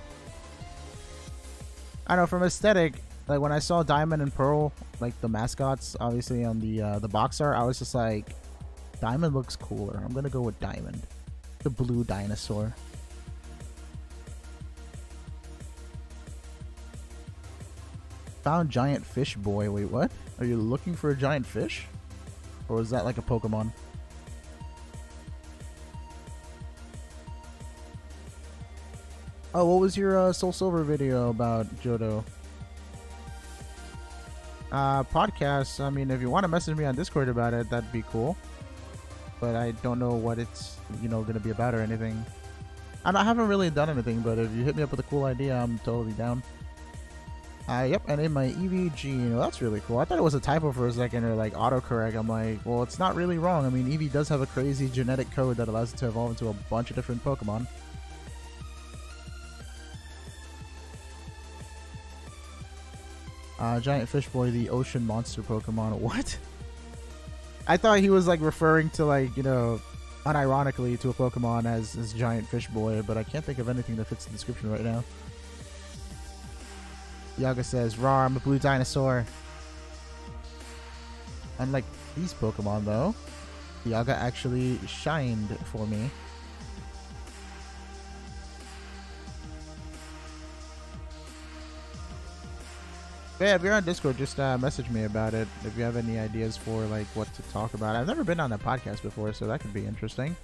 I don't know, from aesthetic, like when I saw Diamond and Pearl, like the mascots, obviously on the box art, I was just like, Diamond looks cooler. I'm gonna go with Diamond. The blue dinosaur. Found giant fish boy. Wait, what? Are you looking for a giant fish? Or is that like a Pokemon? Oh, what was your Soul Silver video about, Johto? Podcast, I mean, if you want to message me on Discord about it, that'd be cool. But I don't know what it's, you know, gonna be about or anything. I haven't really done anything, but if you hit me up with a cool idea, I'm totally down. Yep, and in my EV gene, well, that's really cool. I thought it was a typo for a second, or like autocorrect. I'm like, well, it's not really wrong. I mean, Eevee does have a crazy genetic code that allows it to evolve into a bunch of different Pokemon. Giant Fish Boy, the ocean monster Pokemon. What? I thought he was like referring to, like, you know, unironically to a Pokemon as Giant Fish Boy, but I can't think of anything that fits the description right now. Yaga says, "Rawr, I'm a blue dinosaur." Unlike these Pokemon, though, Yaga actually shined for me. But yeah, if you're on Discord, just message me about it if you have any ideas for like what to talk about. I've never been on a podcast before, so that could be interesting.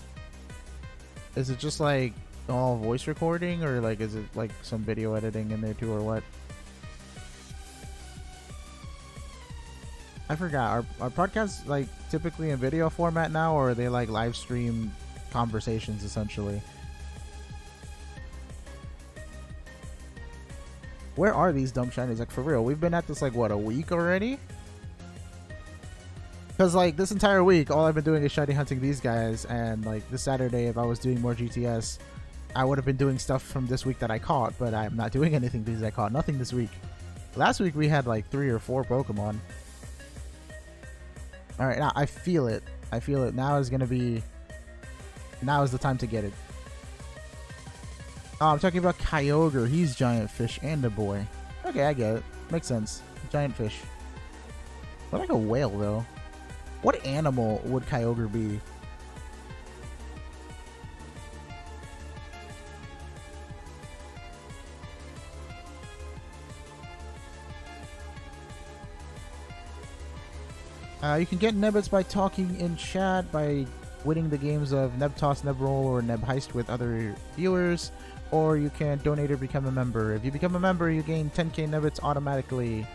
Is it just like all voice recording, or like is it like some video editing in there too, or what? I forgot. Are podcasts like typically in video format now, or are they like live stream conversations essentially? Where are these dumb shinies? Like, for real, we've been at this like what, a week already? Because like this entire week, all I've been doing is shiny hunting these guys, and like this Saturday, if I was doing more GTS, I would have been doing stuff from this week that I caught, but I'm not doing anything because I caught nothing this week. Last week we had like 3 or 4 Pokemon. Alright, now I feel it. I feel it. Now is gonna be... Now is the time to get it. Oh, I'm talking about Kyogre. He's giant fish and a boy. Okay, I get it. Makes sense. Giant fish. What like a whale, though? What animal would Kyogre be? You can get Nebbits by talking in chat, by winning the games of Nebtoss, Nebroll, or Nebheist with other viewers, or you can donate or become a member. If you become a member, you gain 10k Nebbits automatically,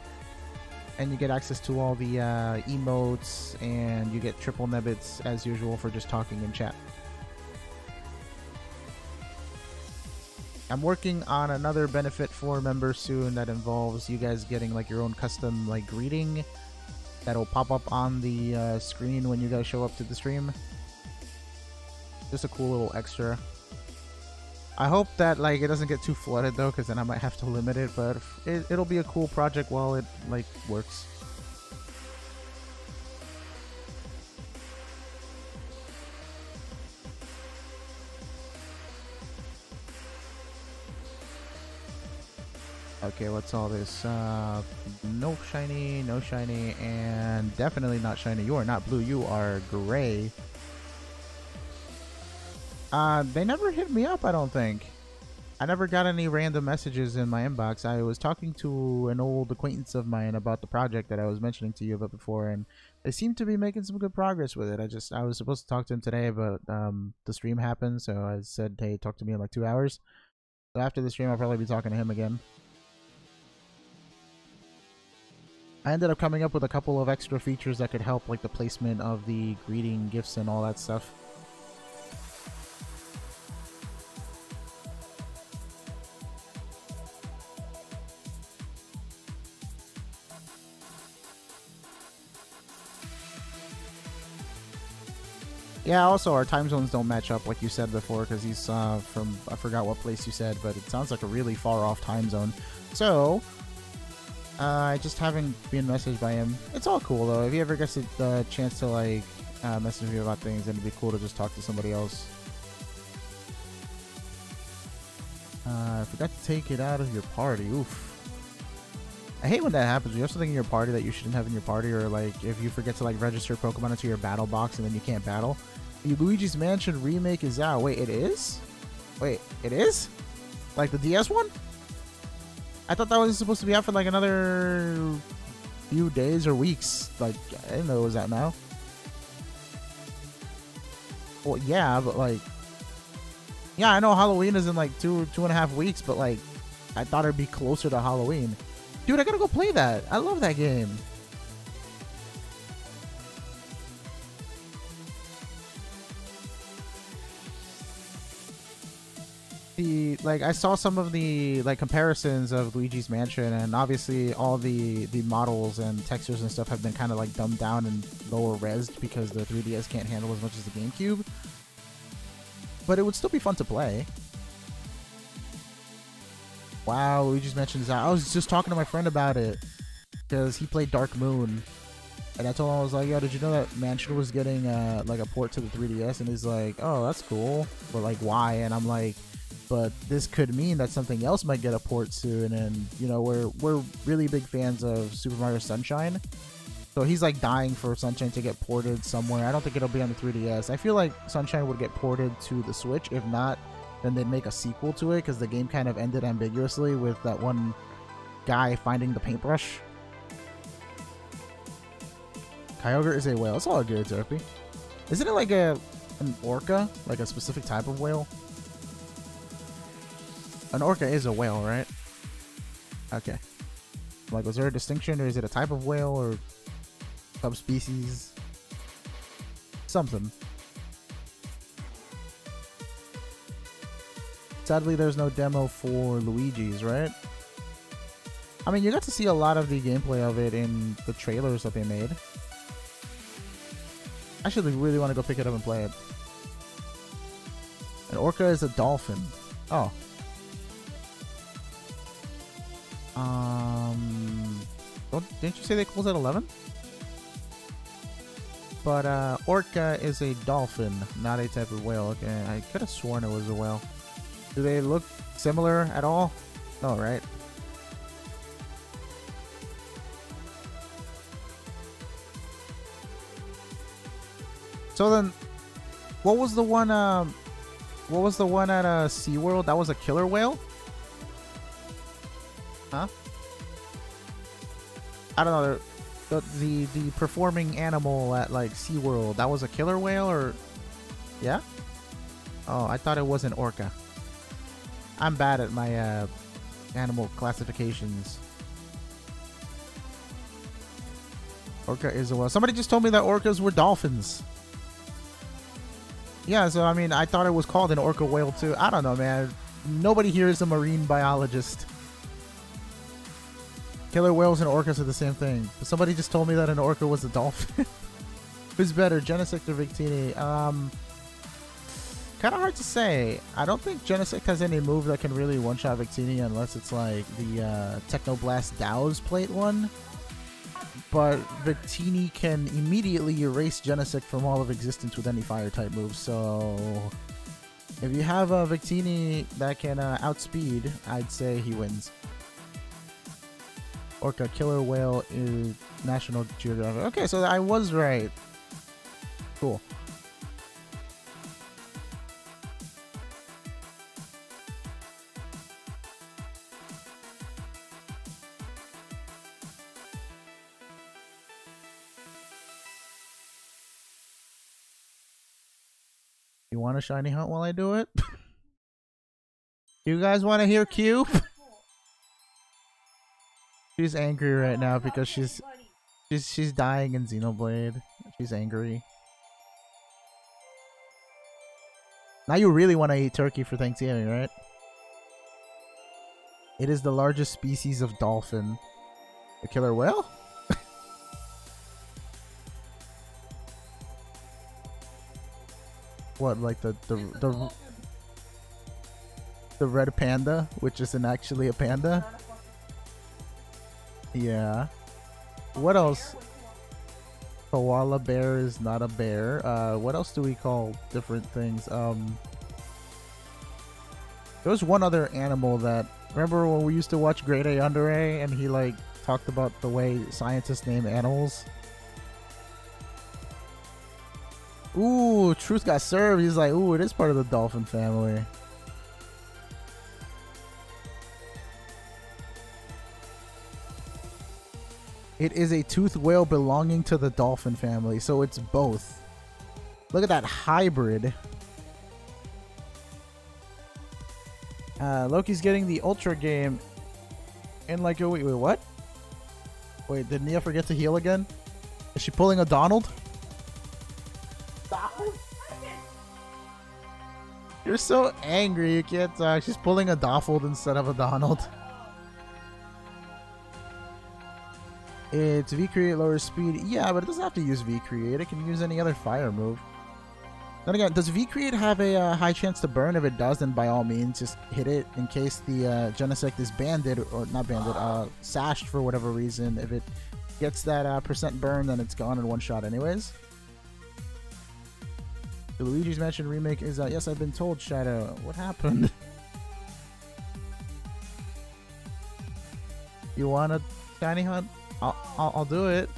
and you get access to all the emotes, and you get triple Nebbits as usual for just talking in chat. I'm working on another benefit for members soon that involves you guys getting like your own custom like greeting that'll pop up on the screen when you guys show up to the stream. Just a cool little extra. I hope that like it doesn't get too flooded though, because then I might have to limit it, but it'll be a cool project while it like works. Okay, what's all this? No shiny, no shiny, and definitely not shiny. You are not blue, you are gray. They never hit me up, I don't think. I never got any random messages in my inbox. I was talking to an old acquaintance of mine about the project that I was mentioning to you about before, and they seem to be making some good progress with it. I was supposed to talk to him today, but the stream happened, so I said, hey, talk to me in like 2 hours. So after the stream, I'll probably be talking to him again. I ended up coming up with a couple of extra features that could help, like the placement of the greeting gifts and all that stuff. Yeah, also our time zones don't match up like you said before, because he's from, I forgot what place you said, but it sounds like a really far off time zone. So I just haven't been messaged by him. It's all cool though. If he ever gets the chance to like message me about things, then it'd be cool to just talk to somebody else. I forgot to take it out of your party. Oof. I hate when that happens. You have something in your party that you shouldn't have in your party, or like if you forget to like register Pokemon into your battle box and then you can't battle. The Luigi's Mansion remake is out. Wait, it is? Wait, it is? Like the DS one? I thought that was supposed to be out for like another few days or weeks. Like, I didn't know it was out now. Well, yeah, but like, yeah, I know Halloween is in like two and a half weeks, but like, I thought it'd be closer to Halloween. Dude, I gotta go play that. I love that game. Like I saw some of the like comparisons of Luigi's Mansion, and obviously all the models and textures and stuff have been kind of like dumbed down and lower resed because the 3DS can't handle as much as the GameCube. But it would still be fun to play. Wow, Luigi's Mansion is out. I was just talking to my friend about it because he played Dark Moon, and I told him, I was like, yo, did you know that Mansion was getting like a port to the 3DS? And he's like, oh, that's cool, but like why? And I'm like, but this could mean that something else might get a port soon, and you know, we're really big fans of Super Mario Sunshine, so he's like dying for Sunshine to get ported somewhere. I don't think it'll be on the 3DS. I feel like Sunshine would get ported to the Switch. If not, then they'd make a sequel to it, because the game kind of ended ambiguously with that one guy finding the paintbrush. Kyogre is a whale. It's all good, Turpy. Isn't it like an orca? Like a specific type of whale? An orca is a whale, right? Okay. Like, was there a distinction, or is it a type of whale, or subspecies? Something. Sadly, there's no demo for Luigi's, right? I mean, you got to see a lot of the gameplay of it in the trailers that they made. I actually really want to go pick it up and play it. An orca is a dolphin. Oh. Didn't you say they close at 11? But orca is a dolphin, not a type of whale. Okay, I could have sworn it was a whale. Do they look similar at all? No, right? So then, what was the one? What was the one at SeaWorld? That was a killer whale? Huh? I don't know. The performing animal at like SeaWorld, that was a killer whale, or yeah? Oh, I thought it was an orca. I'm bad at my animal classifications. Orca is a whale. Somebody just told me that orcas were dolphins. Yeah, so I mean, I thought it was called an orca whale too. I don't know, man. Nobody here is a marine biologist. Killer whales and orcas are the same thing. But somebody just told me that an orca was a dolphin. Who's better, Genesect or Victini? Kind of hard to say. I don't think Genesect has any move that can really one-shot Victini unless it's like the Technoblast Dow's plate one. But Victini can immediately erase Genesect from all of existence with any fire-type moves. So if you have a Victini that can outspeed, I'd say he wins. Orca, killer whale is National Geographic. Okay, so I was right. Cool. You want a shiny hunt while I do it? You guys want to hear Q? She's angry right now because she's dying in Xenoblade. She's angry. Now you really want to eat turkey for Thanksgiving, right? It is the largest species of dolphin. The killer whale? What, like the red panda, which isn't actually a panda? Yeah. What else? Koala bear is not a bear. What else do we call different things? There was one other animal that... Remember when we used to watch Grade A Under A and he like talked about the way scientists name animals? Ooh, Truth got served. He's like, ooh, it is part of the dolphin family. It is a toothed whale belonging to the dolphin family, so it's both. Look at that hybrid. Loki's getting the Ultra game in like a week. Wait, what? Wait, did Nia forget to heal again? Is she pulling a Donald? You're so angry, you can't talk. She's pulling a Doffold instead of a Donald. It's V-Create lower speed. Yeah, but it doesn't have to use V-Create. It can use any other fire move. Then again, does V-Create have a high chance to burn? If it does, then by all means, just hit it in case the Genesect is banded, or not banded, sashed for whatever reason. If it gets that percent burn, then it's gone in one shot anyways. The Luigi's Mansion remake is yes, I've been told, Shadow. What happened? You want a shiny hunt? I'll do it.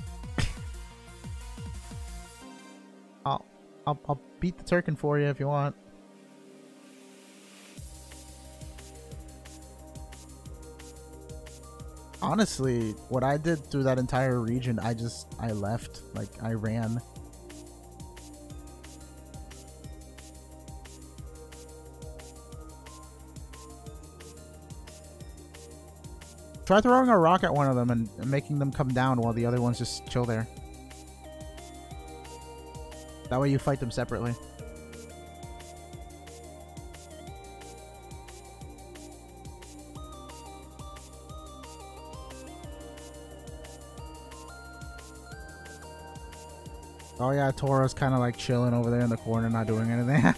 I'll beat the Turkin for you if you want. Honestly, what I did through that entire region, I left. Like, I ran. Try throwing a rock at one of them and making them come down while the other ones just chill there. That way you fight them separately. Oh yeah, Toro's kind of like chilling over there in the corner, not doing anything.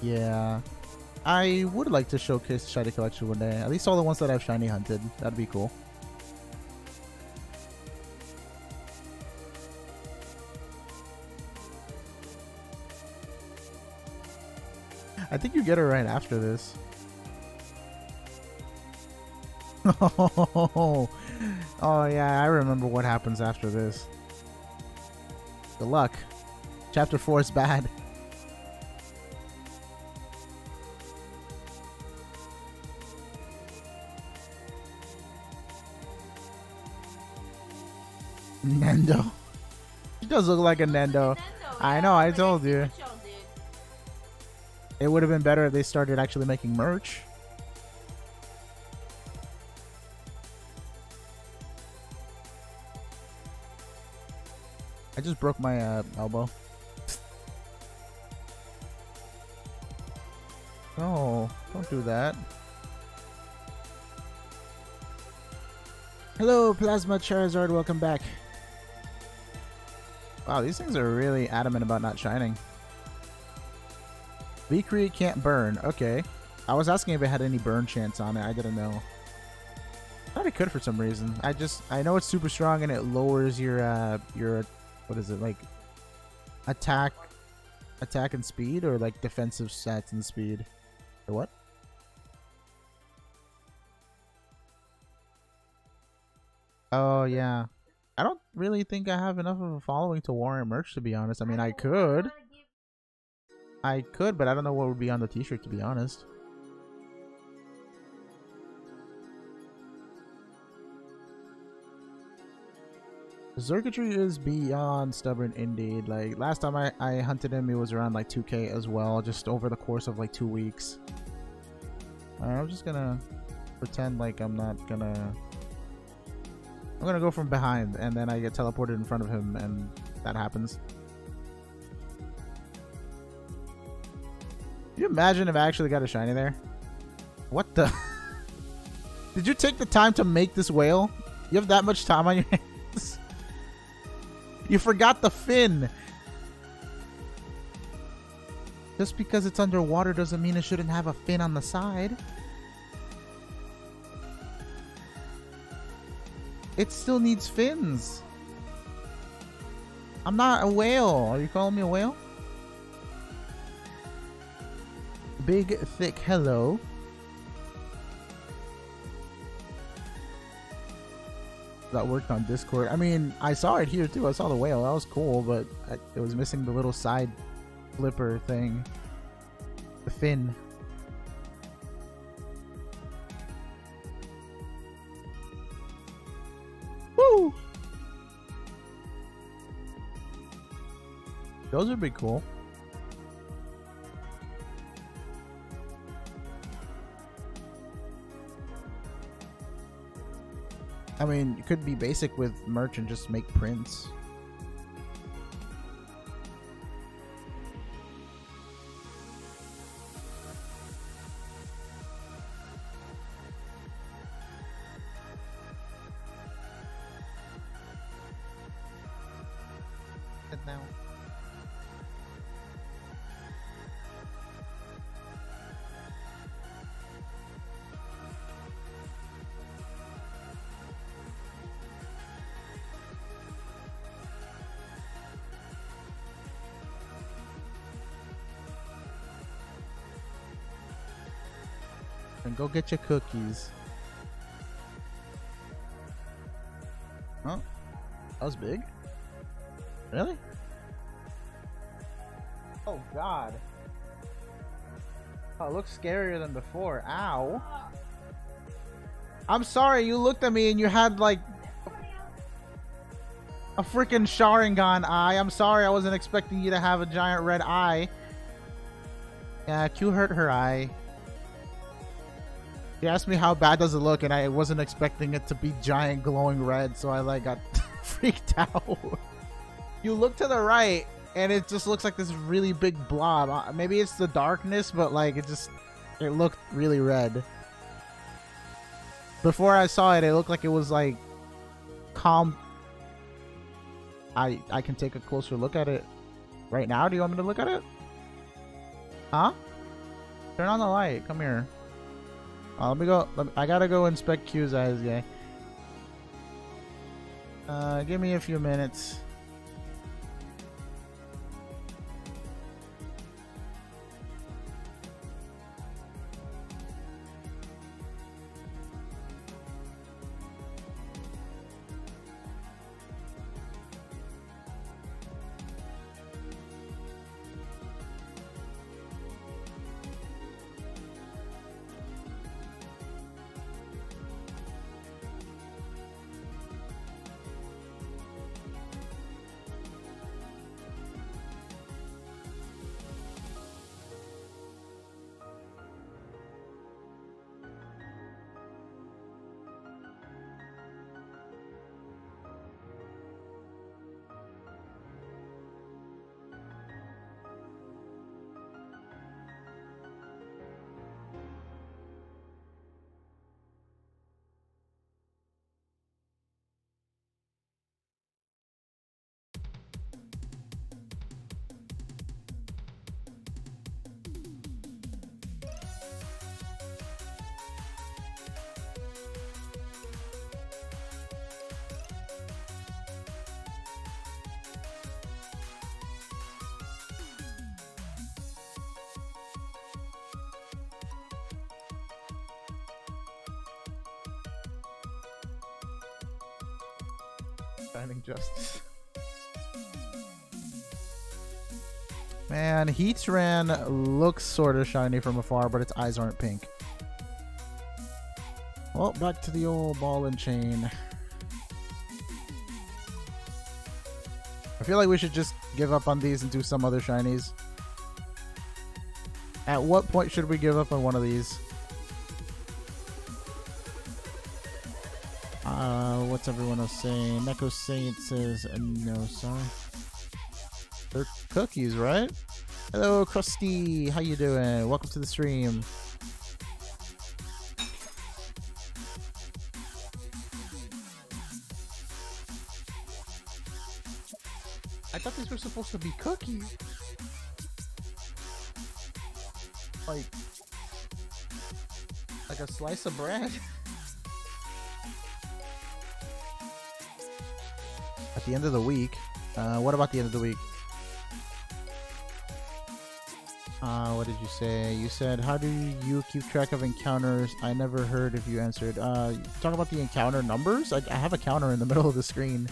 Yeah. I would like to showcase the shiny collection one day. At least all the ones that I've shiny hunted. That'd be cool. I think you get it right after this. Oh yeah, I remember what happens after this. Good luck. Chapter 4 is bad. Nendo. She does look like a Nendo. I know, I told you. It would have been better if they started actually making merch. I just broke my elbow. No, don't do that. Hello, Plasma Charizard, welcome back. Wow, these things are really adamant about not shining. V-Create can't burn. Okay. I was asking if it had any burn chance on it. I didn't know. I thought it could for some reason. I know it's super strong and it lowers your what is it, like attack and speed, or like defensive stats and speed. Or what? Oh yeah. I don't really think I have enough of a following to warrant merch, to be honest. I mean, I could, but I don't know what would be on the t-shirt, to be honest. Zergatry is beyond stubborn indeed. Like, last time I hunted him, it was around like 2k as well, just over the course of like 2 weeks. Alright, I'm just gonna pretend like I'm gonna go from behind, and then I get teleported in front of him, and that happens. Can you imagine if I actually got a shiny there? What the? Did you take the time to make this whale? You have that much time on your hands? You forgot the fin! Just because it's underwater doesn't mean it shouldn't have a fin on the side. It still needs fins. I'm not a whale. Are you calling me a whale? Big, thick hello. That worked on Discord. I mean, I saw it here too. I saw the whale. That was cool, but it was missing the little side flipper thing. The fin. Woo! Those would be cool. I mean, you could be basic with merch and just make prints. Now. And go get your cookies. Oh, that was big. Really? Oh God. Oh, it looks scarier than before. Ow. I'm sorry, you looked at me and you had like a freaking Sharingan eye. I'm sorry, I wasn't expecting you to have a giant red eye. Yeah, Q hurt her eye. She asked me how bad does it look, and I wasn't expecting it to be giant glowing red, so I like got freaked out. You look to the right, and it just looks like this really big blob. Maybe it's the darkness, but like it looked really red. Before I saw it, it looked like it was like calm. I can take a closer look at it right now. Do you want me to look at it? Huh? Turn on the light. Come here. Let me go. I gotta go inspect Q's eyes, guy. Give me a few minutes. Shining Justice. Man, Heatran looks sort of shiny from afar, but its eyes aren't pink. Well, back to the old ball and chain. I feel like we should just give up on these and do some other shinies. At what point should we give up on one of these? What's everyone else saying? Neko Saint says no, sorry. They're cookies, right? Hello, Krusty. How you doing? Welcome to the stream. I thought these were supposed to be cookies. Like a slice of bread. at the end of the week. What about the end of the week? What did you say? You said, how do you keep track of encounters? I never heard if you answered. Talk about the encounter numbers? I have a counter in the middle of the screen.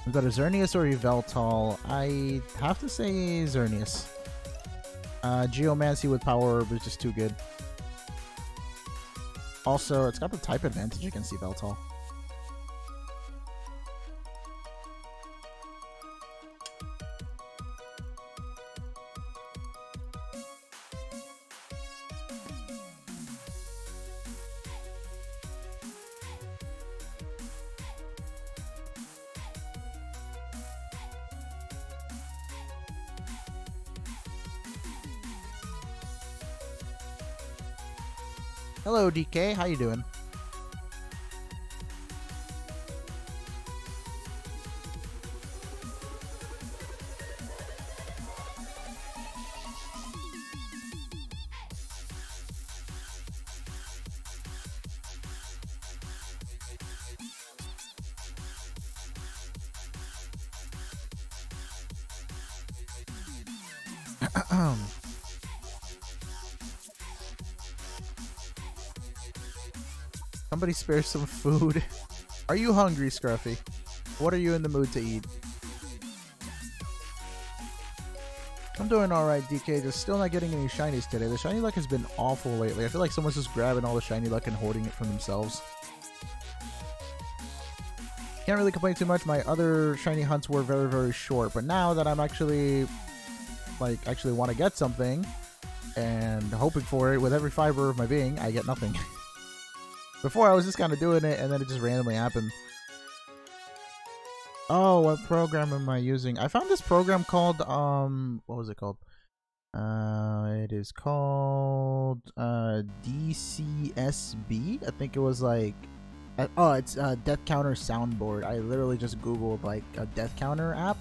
Is that a Xerneas or Yveltal? I have to say Xerneas. Geomancy with Power Orb is just too good. Also, it's got the type advantage against Yveltal. Hello, DK. How you doing? Somebody spare some food. Are you hungry, Scruffy? What are you in the mood to eat? I'm doing alright, DK. Just still not getting any shinies today. The shiny luck has been awful lately. I feel like someone's just grabbing all the shiny luck and hoarding it for themselves. Can't really complain too much. My other shiny hunts were very, very short. But now that I'm actually want to get something and hoping for it with every fiber of my being, I get nothing. Before I was just kind of doing it and then it just randomly happened. Oh, what program am I using? I found this program called what was it called? It is called DCSB. I think it was like it's Death Counter Soundboard. I literally just googled like a Death Counter app.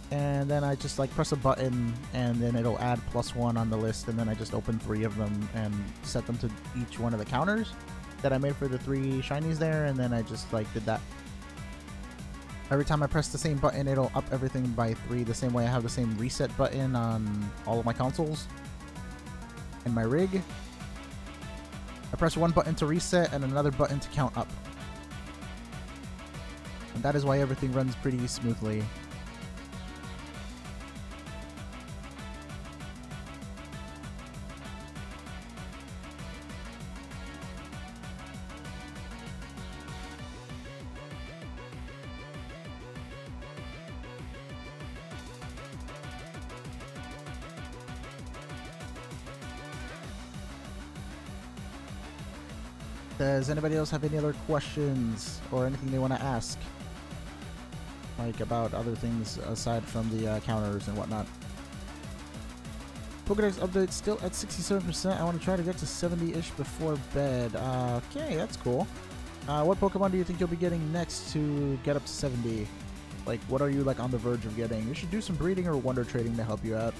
And then I just like press a button and then it'll add +1 on the list, and then I just open 3 of them and set them to each one of the counters that I made for the 3 shinies there, and then I just like did that. Every time I press the same button, it'll up everything by 3, the same way I have the same reset button on all of my consoles and my rig. I press one button to reset and another button to count up. And that is why everything runs pretty smoothly. Does anybody else have any other questions or anything they want to ask? Like about other things aside from the counters and whatnot. Pokédex update still at 67%. I want to try to get to 70-ish before bed. Okay, that's cool. What Pokemon do you think you'll be getting next to get up to 70? Like, what are you like on the verge of getting? You should do some breeding or wonder trading to help you out.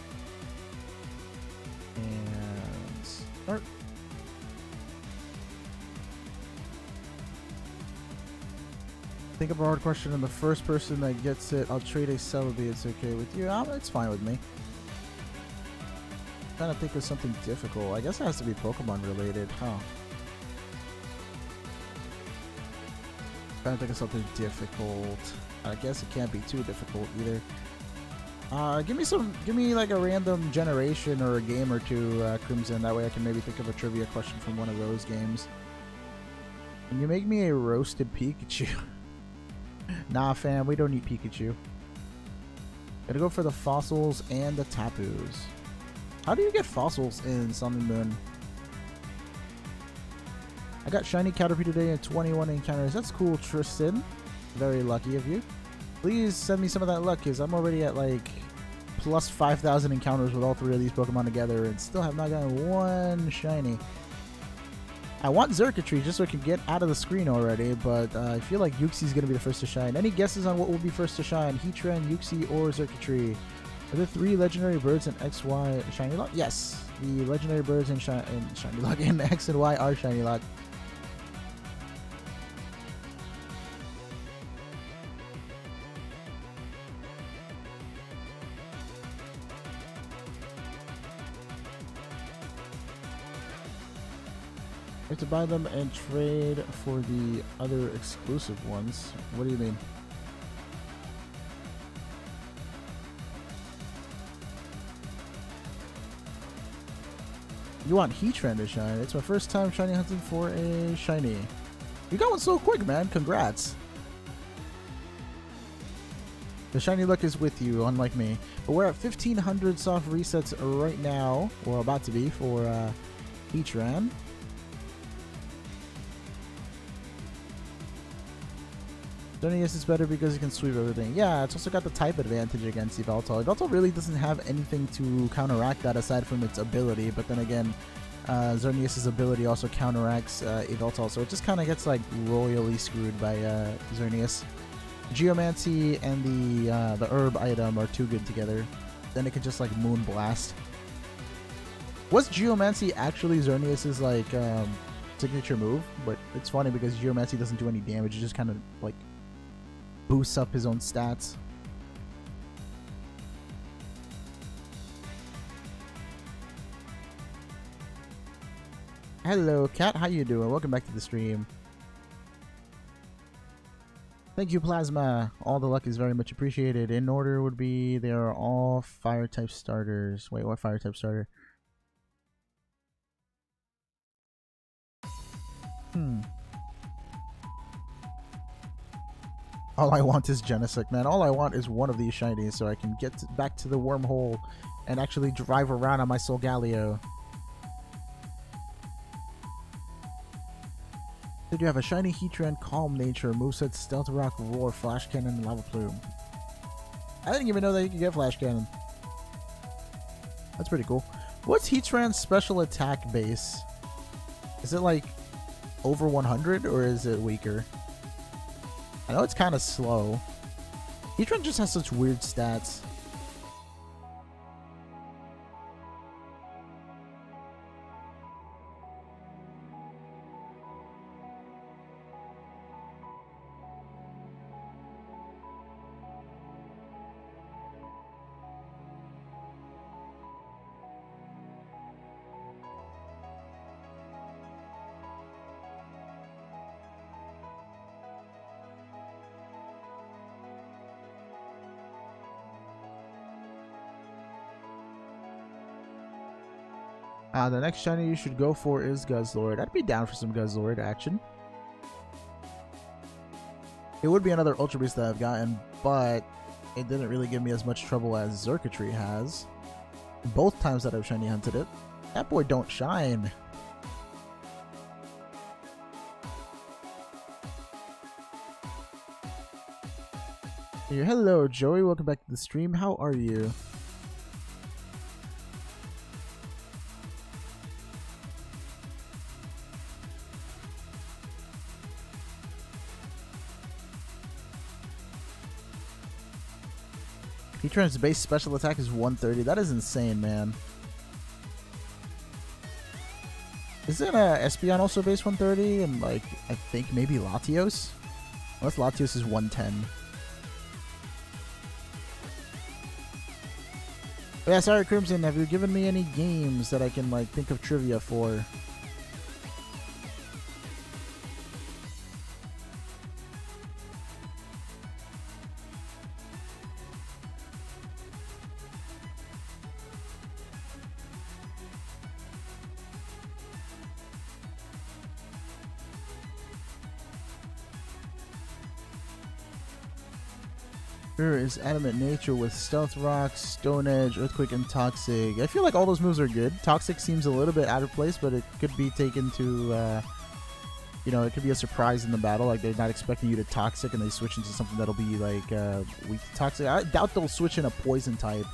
And start. Think of a hard question, and the first person that gets it, I'll trade a Celebi. It's okay with you? It's fine with me. I'm trying to think of something difficult. I guess it has to be Pokemon related, huh? Trying to think of something difficult. I guess it can't be too difficult either. Give me like a random generation or a game or two, Crimson. That way I can maybe think of a trivia question from one of those games. Can you make me a roasted Pikachu? Nah, fam, we don't eat Pikachu. Gotta go for the fossils and the Tapus. How do you get fossils in Sun and Moon? I got shiny Caterpie today and 21 encounters. That's cool, Tristan. Very lucky of you. Please send me some of that luck, because I'm already at like plus 5,000 encounters with all 3 of these Pokemon together and still have not gotten one shiny. I want Xurkitree just so I can get out of the screen already, but I feel like Uxie's going to be the first to shine. Any guesses on what will be first to shine? Heatran, Uxie, or Xurkitree? Are there 3 legendary birds in XY shiny luck? Yes, the legendary birds in shiny luck in X and Y are shiny luck. have to buy them and trade for the other exclusive ones. What do you mean? You want Heatran to shine. It's my first time shiny hunting for a shiny. You got one so quick, man. Congrats. The shiny luck is with you, unlike me. But we're at 1,500 soft resets right now, or about to be, for Heatran. Xerneas is better because it can sweep everything. Yeah, it's also got the type advantage against Yveltal. Yveltal really doesn't have anything to counteract that aside from its ability, but then again, Xerneas' ability also counteracts Yveltal, so it just kind of gets like royally screwed by Xerneas. Geomancy and the herb item are too good together. Then it can just like Moonblast. Was Geomancy actually Xerneas' like signature move? But it's funny because Geomancy doesn't do any damage, it just kind of like boosts up his own stats. Hello, Cat. How you doing? Welcome back to the stream. Thank you, Plasma. All the luck is very much appreciated. In order would be they are all fire type starters. Wait, what fire type starter? All I want is Genesect, man. All I want is one of these shinies so I can get back to the wormhole and actually drive around on my Solgaleo. Did you have a shiny Heatran, Calm Nature, moveset, Stealth Rock, Roar, Flash Cannon, and Lava Plume? I didn't even know that you could get Flash Cannon. That's pretty cool. What's Heatran's special attack base? Is it like over 100 or is it weaker? I know it's kind of slow. Heatran just has such weird stats. The next shiny you should go for is Guzzlord. I'd be down for some Guzzlord action. It would be another Ultra Beast that I've gotten, but it didn't really give me as much trouble as Xurkitree has. Both times that I've shiny hunted it. That boy don't shine. Hello, Joey. Welcome back to the stream. How are you? Heatran's base special attack is 130. That is insane, man. Isn't Espeon also base 130? And like, I think maybe Latios? Unless Latios is 110. But yeah, sorry, Crimson. Have you given me any games that I can like think of trivia for? Here is Adamant Nature with Stealth Rock, Stone Edge, Earthquake, and Toxic. I feel like all those moves are good. Toxic seems a little bit out of place, but it could be taken to, you know, it could be a surprise in the battle. Like, they're not expecting you to Toxic, and they switch into something that'll be, like, weak to Toxic. I doubt they'll switch in a Poison type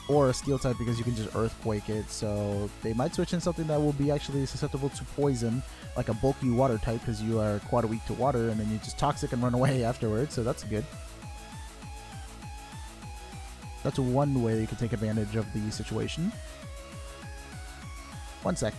or a Steel type because you can just Earthquake it. So they might switch in something that will be actually susceptible to Poison, like a bulky Water type because you are quite weak to Water, and then you just Toxic and run away afterwards. So that's good. That's one way you can take advantage of the situation. One sec.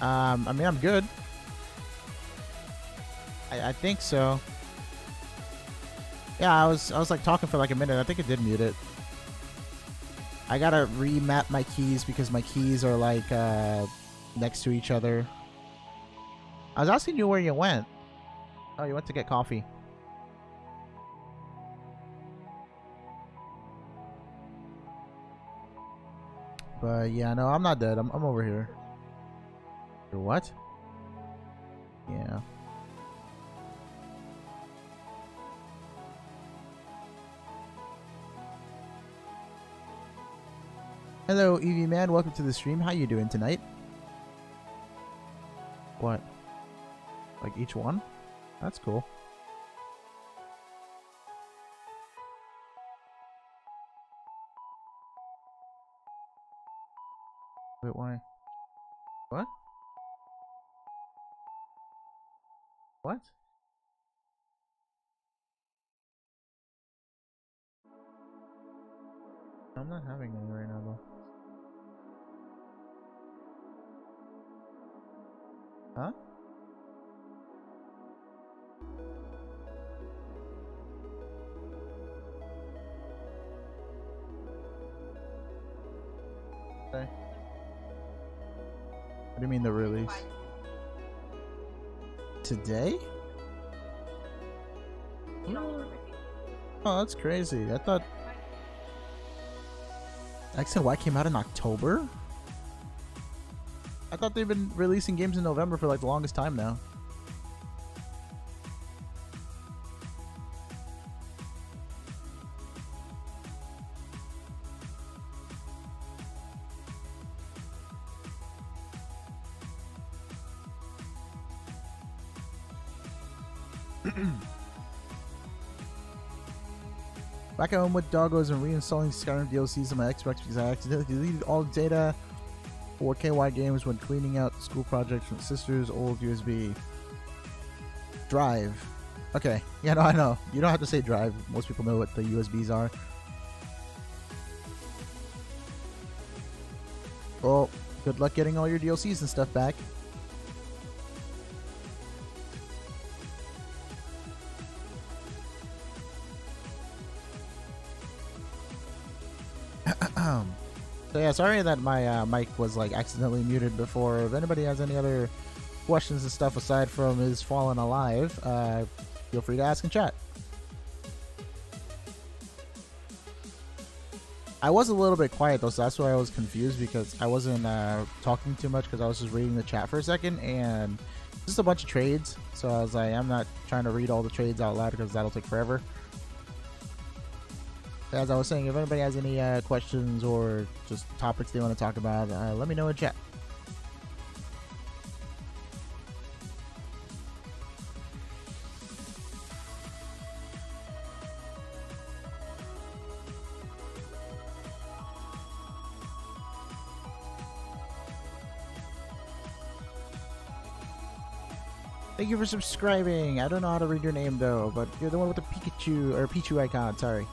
I mean, I'm good. I think so. Yeah, I was like talking for like a minute. I think it did mute it. I gotta remap my keys because my keys are like next to each other. I was asking you where you went. Oh, you went to get coffee. But yeah, no, I'm not dead. I'm over here. You're what? Yeah. Hello, Evie Man. Welcome to the stream. How you doing tonight? What? Like each one? That's cool. Wait, why? What? What? I'm not having any right now, though. Huh? Okay. What do you mean the release? Today? Oh, that's crazy. I thought XNY came out in October? I thought they've been releasing games in November for like the longest time now. Back at home with doggos and reinstalling Skyrim DLCs on my Xbox because I accidentally deleted all the data for KY games when cleaning out school projects from sister's old USB drive. Okay, yeah, no, I know. You don't have to say drive. Most people know what the USBs are. Well, good luck getting all your DLCs and stuff back. So yeah, sorry that my mic was like accidentally muted before. If anybody has any other questions and stuff aside from is fallen alive, feel free to ask in chat. I was a little bit quiet though, so that's why I was confused because I wasn't talking too much because I was just reading the chat for a second and just a bunch of trades. So I was like, I'm not trying to read all the trades out loud because that'll take forever. As I was saying, if anybody has any questions or just topics they want to talk about, let me know in chat. Thank you for subscribing. I don't know how to read your name though, but you're the one with the Pikachu or Pichu icon. Sorry.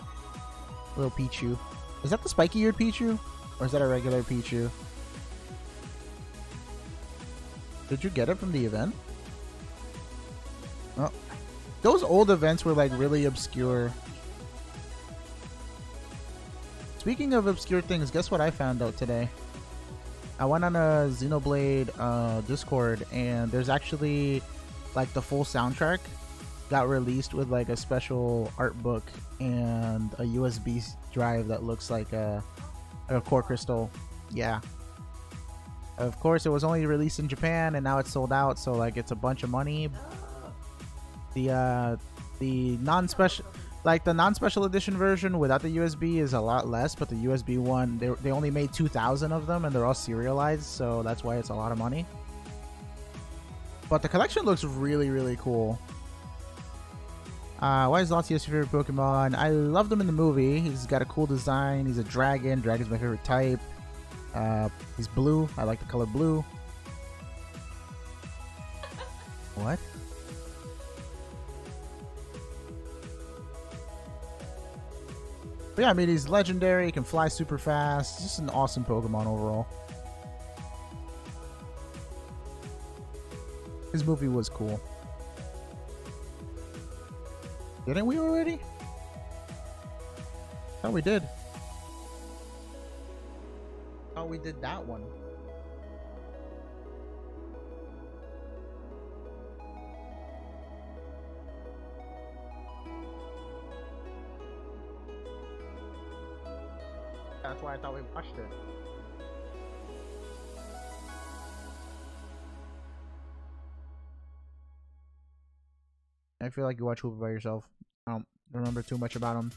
Little Pichu. Is that the spiky-eared Pichu? Or is that a regular Pichu? Did you get it from the event? Oh. Those old events were like really obscure. Speaking of obscure things, guess what I found out today? I went on a Xenoblade Discord and there's actually like the full soundtrack got released with like a special art book and a USB drive that looks like a core crystal. Yeah. Of course, it was only released in Japan and now it's sold out, so like it's a bunch of money. The non-special, like the non-special edition version without the USB is a lot less, but the USB one, they only made 2,000 of them and they're all serialized, so that's why it's a lot of money. But the collection looks really, really cool. Why is Latios your favorite Pokemon? I loved him in the movie. He's got a cool design. He's a dragon. Dragon's my favorite type. He's blue. I like the color blue. What? But yeah, I mean, he's legendary. He can fly super fast. Just an awesome Pokemon overall. His movie was cool. Didn't we already? Oh, we did. Oh, we did that one. That's why I thought we watched it. I feel like you watch Hooper by yourself. I don't remember too much about him.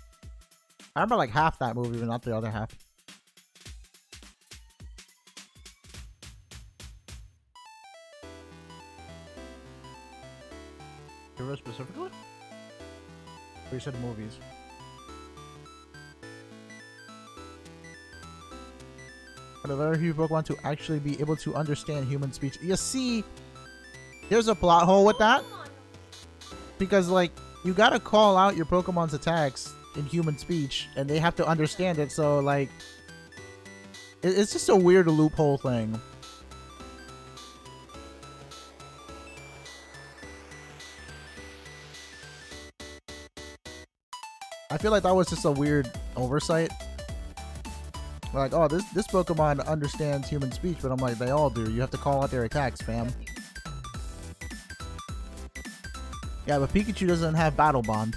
I remember like half that movie, but not the other half. Hero specifically? Or you said movies? But a very few Pokemon to actually be able to understand human speech. You see, there's a plot hole with that. Because, like, you gotta call out your Pokemon's attacks in human speech, and they have to understand it, so, like, it's just a weird loophole thing. I feel like that was just a weird oversight. Like, oh, this Pokemon understands human speech, but I'm like, they all do. You have to call out their attacks, fam. Yeah, but Pikachu doesn't have Battle Bond.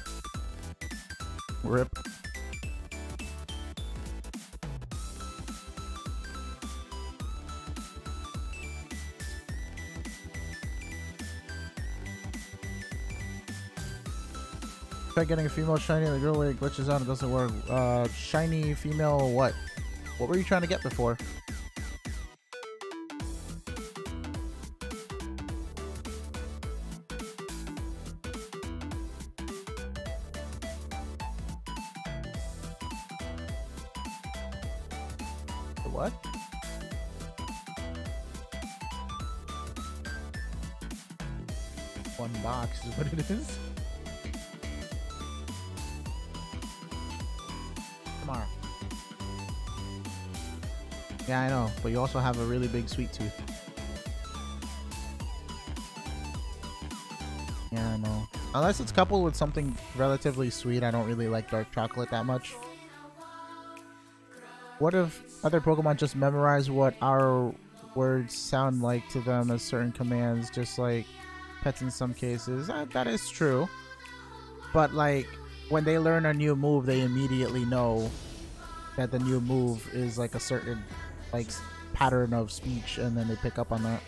RIP. Try getting a female shiny and the girl way glitches out, it doesn't work. Shiny female what? What were you trying to get before? What? One box is what it is. Tomorrow. Yeah, I know, but you also have a really big sweet tooth. Yeah, I know. Unless it's coupled with something relatively sweet, I don't really like dark chocolate that much. What if other Pokemon just memorize what our words sound like to them as certain commands, just like pets in some cases? That is true. But like, when they learn a new move, they immediately know that the new move is like a certain like pattern of speech, and then they pick up on that.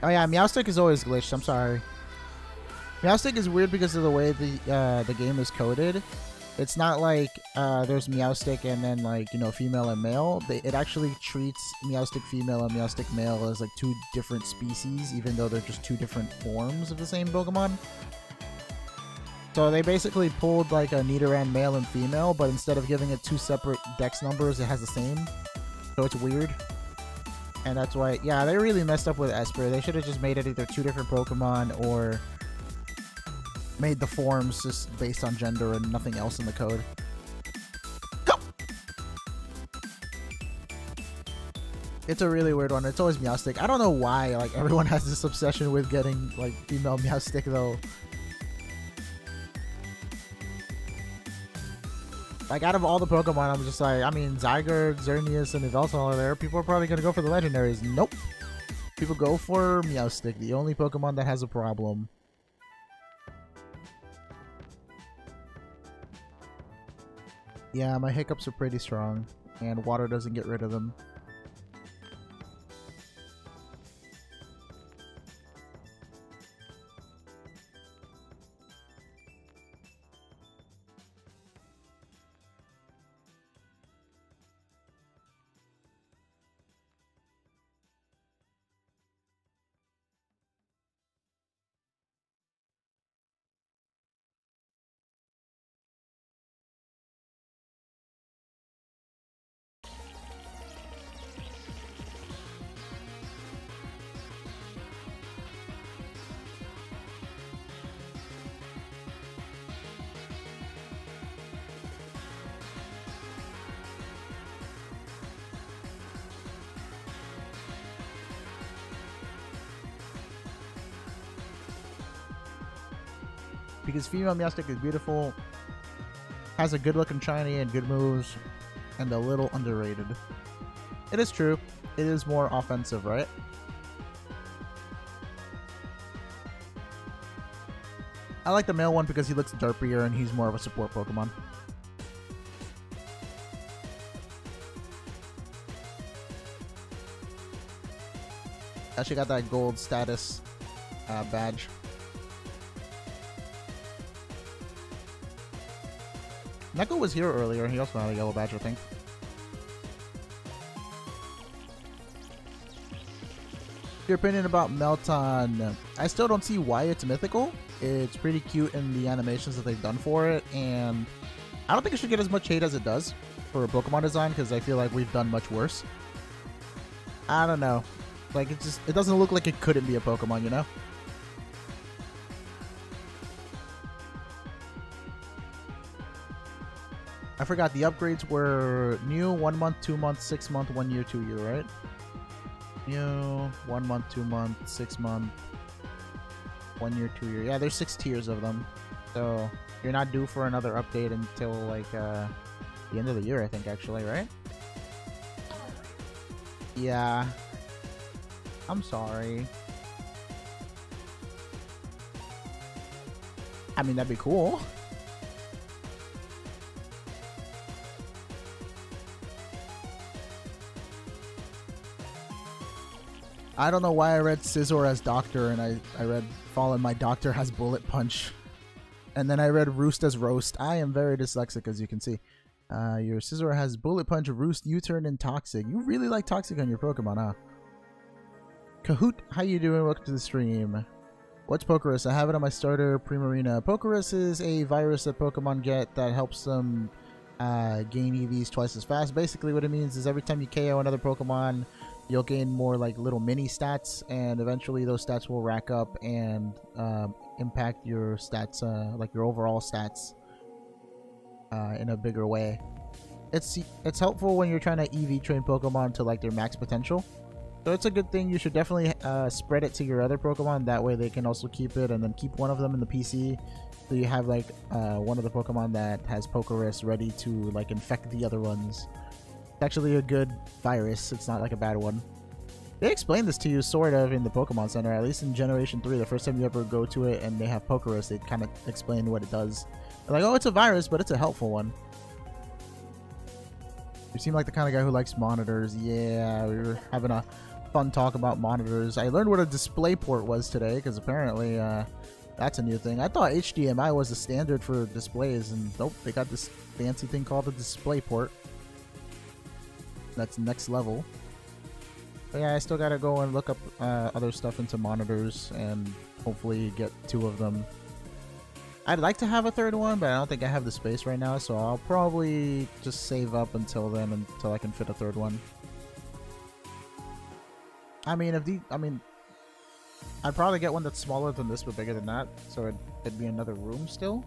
Oh yeah, Meowstic is always glitched. I'm sorry. Meowstic is weird because of the way the game is coded. It's not like there's Meowstic and then like, you know, female and male. It actually treats Meowstic female and Meowstic male as like two different species, even though they're just two different forms of the same Pokemon. So they basically pulled like a Nidoran male and female, but instead of giving it two separate dex numbers, it has the same. So it's weird. And that's why, yeah, they really messed up with Esper. They should have just made it either two different Pokemon or made the forms just based on gender and nothing else in the code. Go! It's a really weird one. It's always Meowstic. I don't know why, like, everyone has this obsession with getting, like, female Meowstic, though. Like, out of all the Pokemon, I'm just like, I mean, Zygarde, Xerneas, and Yveltal are there. People are probably gonna go for the legendaries. Nope. People go for Meowstic, the only Pokemon that has a problem. Yeah, my hiccups are pretty strong, and water doesn't get rid of them. because female Meowstic is beautiful, has a good looking shiny and good moves, and a little underrated. It is true. It is more offensive, right? I like the male one because he looks derpier and he's more of a support Pokemon. Actually got that gold status badge. Neko was here earlier. He also had a yellow badge, I think. Your opinion about Melton? I still don't see why it's mythical. It's pretty cute in the animations that they've done for it, and I don't think it should get as much hate as it does for a Pokemon design, because I feel like we've done much worse. I don't know. Like, it doesn't look like it couldn't be a Pokemon, you know? I forgot, the upgrades were new, 1 month, 2 months, 6 month, 1 year, 2 year, right? New, 1 month, 2 month, 6 month, 1 year, 2 year. Yeah, there's 6 tiers of them. So, you're not due for another update until, like, the end of the year, I think, actually, right? Yeah. I'm sorry. I mean, that'd be cool. I don't know why I read Scizor as Doctor and I read Fallen My Doctor has Bullet Punch. And then I read Roost as Roast. I am very dyslexic, as you can see. Your Scizor has Bullet Punch, Roost, U-Turn, and Toxic. You really like Toxic on your Pokemon, huh? Kahoot, how you doing? Welcome to the stream. What's Pokerus? I have it on my starter Primarina. Pokerus is a virus that Pokemon get that helps them gain EVs twice as fast. Basically what it means is every time you KO another Pokemon, you'll gain more like little mini stats, and eventually those stats will rack up and impact your stats, like your overall stats, in a bigger way. It's helpful when you're trying to EV train Pokemon to like their max potential. So it's a good thing. You should definitely spread it to your other Pokemon. That way they can also keep it, and then keep one of them in the PC. So you have like one of the Pokemon that has Pokerus ready to like infect the other ones. It's actually a good virus. It's not like a bad one. They explained this to you sort of in the Pokemon Center, at least in Generation 3. The first time you ever go to it and they have Pokerus, they kind of explain what it does. They're like, oh, it's a virus, but it's a helpful one. You seem like the kind of guy who likes monitors. Yeah, we were having a fun talk about monitors. I learned what a DisplayPort was today, because apparently that's a new thing. I thought HDMI was the standard for displays, and nope, they got this fancy thing called a DisplayPort. That's next level. But yeah, I still gotta go and look up other stuff into monitors and hopefully get 2 of them. I'd like to have a 3rd one, but I don't think I have the space right now, so I'll probably just save up until then, until I can fit a 3rd one. I mean, I'd probably get one that's smaller than this but bigger than that, so it'd be another room still.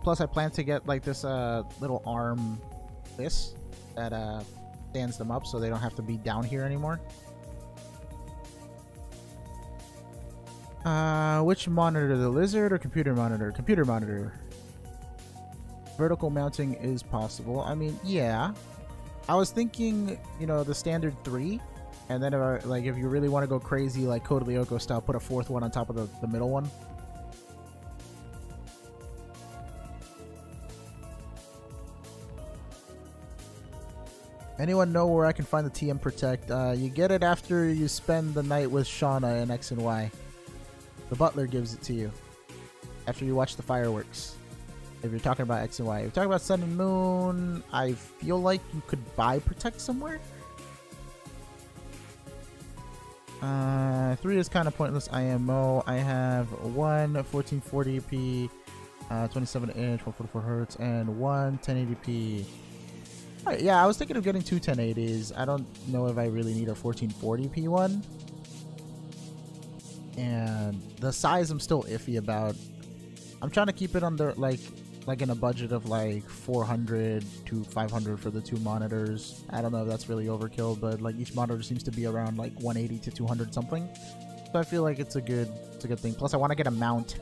Plus I plan to get like this little arm that stands them up so they don't have to be down here anymore. Which monitor, the lizard or computer monitor? Computer monitor. Vertical mounting is possible. I mean, yeah. I was thinking, you know, the standard 3, and then if you really want to go crazy like Code Lyoko style, put a 4th one on top of the middle one. Anyone know where I can find the TM Protect? You get it after you spend the night with Shauna in X and Y. The butler gives it to you after you watch the fireworks. If you're talking about X and Y. If you're talking about Sun and Moon, I feel like you could buy Protect somewhere. 3 is kind of pointless IMO. I have one 1440p, 27 inch, 144 hertz, and one 1080p. Alright, yeah, I was thinking of getting 2 1080s. I don't know if I really need a 1440p one. And the size I'm still iffy about. I'm trying to keep it under like in a budget of like 400 to 500 for the 2 monitors. I don't know if that's really overkill, but like each monitor seems to be around like 180 to 200 something. So I feel like it's a good thing. Plus I want to get a mount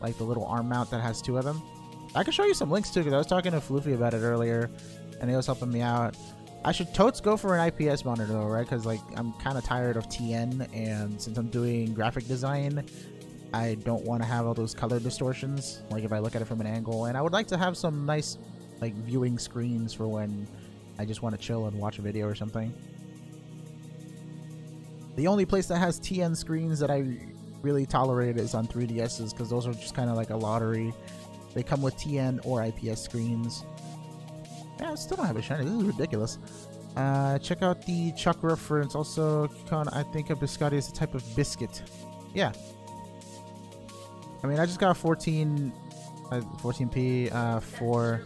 like the little arm mount that has 2 of them. I can show you some links too, because I was talking to Floofy about it earlier, and he was helping me out. I should totes go for an IPS monitor though, right? Because like I'm kind of tired of TN, and since I'm doing graphic design, I don't want to have all those color distortions, like if I look at it from an angle. And I would like to have some nice like viewing screens for when I just want to chill and watch a video or something. The only place that has TN screens that I really tolerate is on 3DSs, because those are just kind of like a lottery. They come with TN or IPS screens. Yeah, I still don't have a shiny. This is ridiculous. Check out the Chuck reference. Also, I think a biscotti is a type of biscuit. Yeah. I mean, I just got 14p for...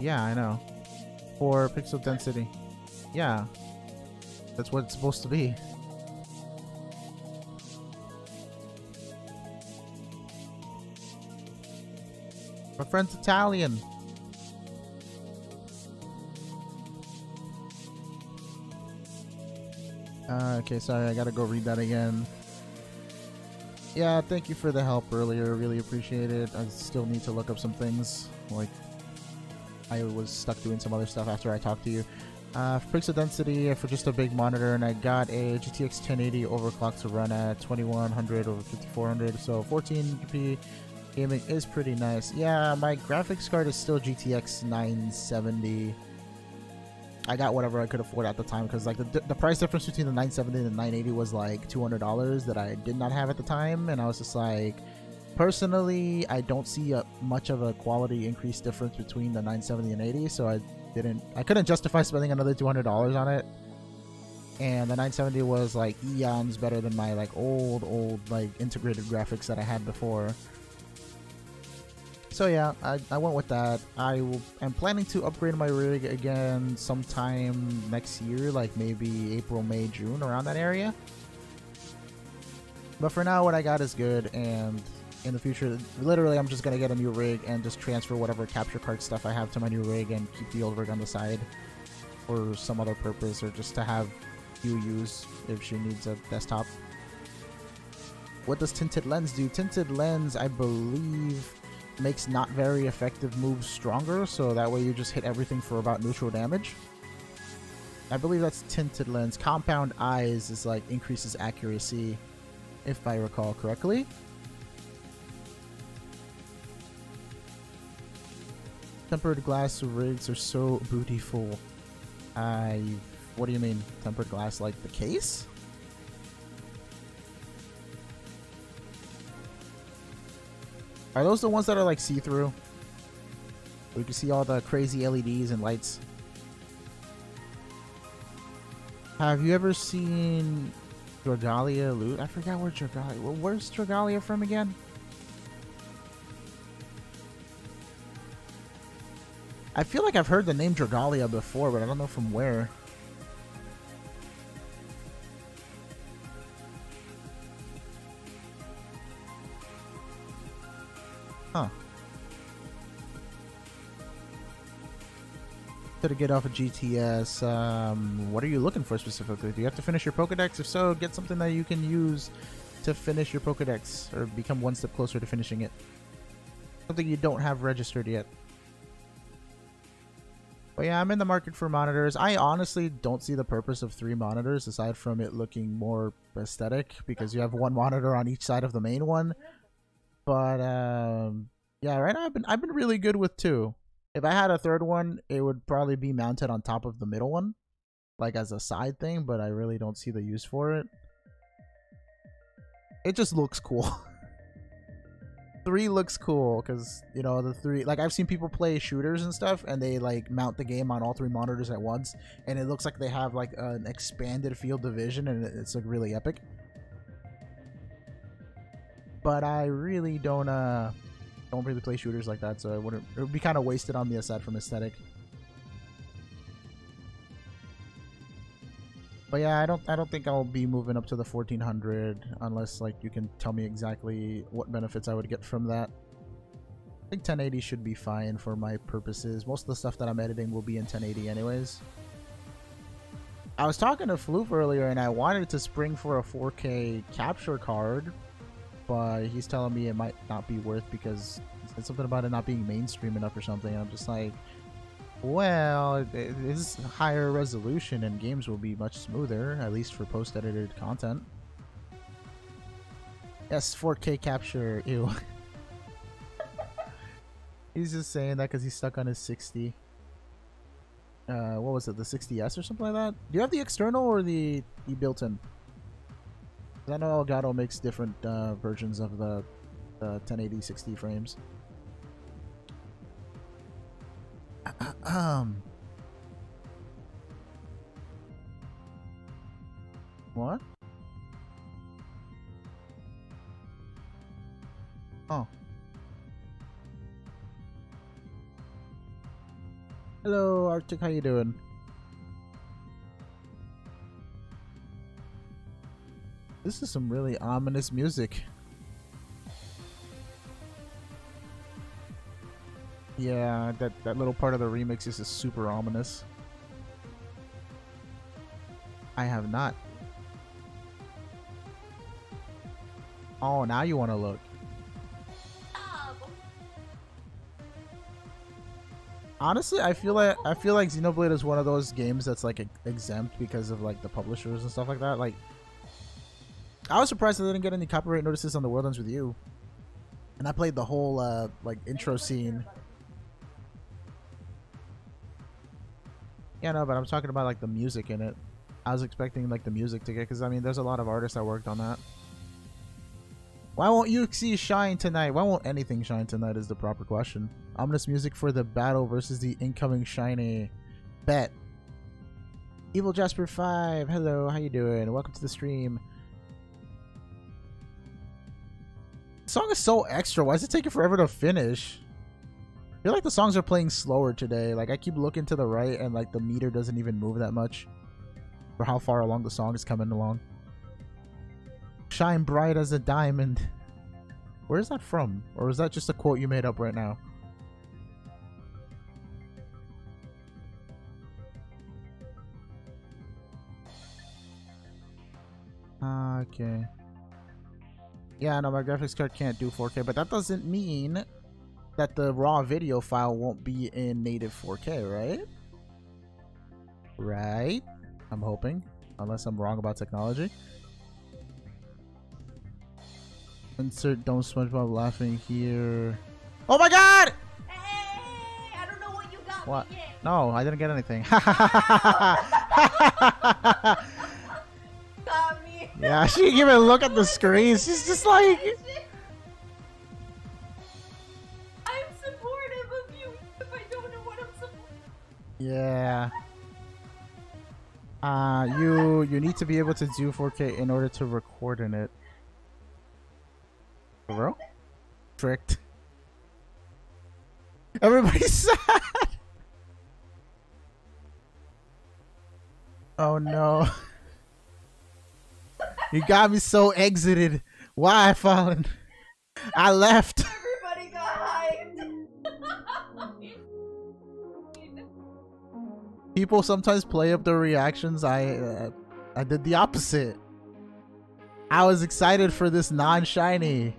Yeah, I know. For pixel density. Yeah. That's what it's supposed to be. My friend's Italian. Okay, sorry, I gotta go read that again. Yeah, thank you for the help earlier. Really appreciate it. I still need to look up some things. Like, I was stuck doing some other stuff after I talked to you. For pixel density, for just a big monitor, and I got a GTX 1080 overclock to run at 2100 over 5400, so 14p gaming is pretty nice. Yeah, my graphics card is still GTX 970. I got whatever I could afford at the time, because like the price difference between the 970 and the 980 was like $200 that I did not have at the time, and I was just like, personally, I don't see much of a quality increase difference between the 970 and 80, so I couldn't justify spending another $200 on it. And the 970 was like eons better than my like old like integrated graphics that I had before. So yeah, I went with that. I'm planning to upgrade my rig again sometime next year, like maybe April, May, June, around that area. But for now, what I got is good, and in the future, literally, I'm just gonna get a new rig and just transfer whatever capture card stuff I have to my new rig and keep the old rig on the side for some other purpose, or just to have you use if she needs a desktop. What does tinted lens do? Tinted lens, I believe, makes not very effective moves stronger, so that way you just hit everything for about neutral damage. I believe that's tinted lens. Compound eyes is like increases accuracy, if I recall correctly. Tempered glass rigs are so beautiful. What do you mean? Tempered glass, like the case? Are those the ones that are like see-through? We can see all the crazy LEDs and lights. Have you ever seen Dragalia loot? I forgot where Dragalia... Where's Dragalia from again? I feel like I've heard the name Dragalia before, but I don't know from where. Huh. To get off a GTS, what are you looking for specifically? Do you have to finish your Pokedex? If so, get something that you can use to finish your Pokedex, or become one step closer to finishing it. Something you don't have registered yet. But yeah, I'm in the market for monitors. I honestly don't see the purpose of 3 monitors aside from it looking more aesthetic, because you have 1 monitor on each side of the main one. But yeah, right now I've been really good with 2. If I had a 3rd one, it would probably be mounted on top of the middle one, like as a side thing, but I really don't see the use for it. It just looks cool. 3 looks cool because, you know, the 3, like I've seen people play shooters and stuff, and they like mount the game on all 3 monitors at once, and it looks like they have like an expanded field of vision, and it's like really epic. But I really don't really play shooters like that, so it would be kind of wasted on me aside from aesthetic. But yeah, I don't think I'll be moving up to the 1400 unless like you can tell me exactly what benefits I would get from that. I think 1080 should be fine for my purposes. Most of the stuff that I'm editing will be in 1080 anyways. I was talking to Floof earlier, and I wanted to spring for a 4K capture card, but he's telling me it might not be worth because he said something about it not being mainstream enough or something. I'm just like, well, it is higher resolution and games will be much smoother, at least for post-edited content. Yes, 4K capture. Ew. He's just saying that because he's stuck on his 60. What was it? The 60S or something like that? Do you have the external or the built-in? I know Elgato makes different versions of the 1080 60 frames. What? Oh. Hello, Arctic. How you doing? This is some really ominous music. Yeah, that little part of the remix is just super ominous. I have not. Oh, now you want to look. Honestly, I feel like Xenoblade is one of those games that's like exempt because of like the publishers and stuff like that. Like, I was surprised I didn't get any copyright notices on The World Ends With You, and I played the whole like intro scene. Yeah, no, but I'm talking about like the music in it. I was expecting like the music to get, because I mean, there's a lot of artists that worked on that. Why won't you see shine tonight? Why won't anything shine tonight is the proper question. Ominous music for the battle versus the incoming shiny. Bet. Evil Jasper 5. Hello, how you doing? Welcome to the stream. The song is so extra. Why is it taking forever to finish? I feel like the songs are playing slower today. Like, I keep looking to the right and like the meter doesn't even move that much for how far along the song is coming along. Shine bright as a diamond. Where is that from? Or is that just a quote you made up right now? Okay. Yeah, no, my graphics card can't do 4K, but that doesn't mean that the raw video file won't be in native 4K, right? Right? I'm hoping. Unless I'm wrong about technology. Insert don't SpongeBob laughing here. Oh my god! Hey, I don't know what you got. What? Me yet. No, I didn't get anything. Got me. Yeah, she didn't even look at the screen. She's just like... I'm supportive of you if I don't know what I'm supporting. Yeah. You need to be able to do 4K in order to record in it. Bro? Tricked. Everybody's sad. Oh no. You got me so exited. Why, Fallen? I left. Everybody got hyped. People sometimes play up their reactions. I did the opposite. I was excited for this non-shiny.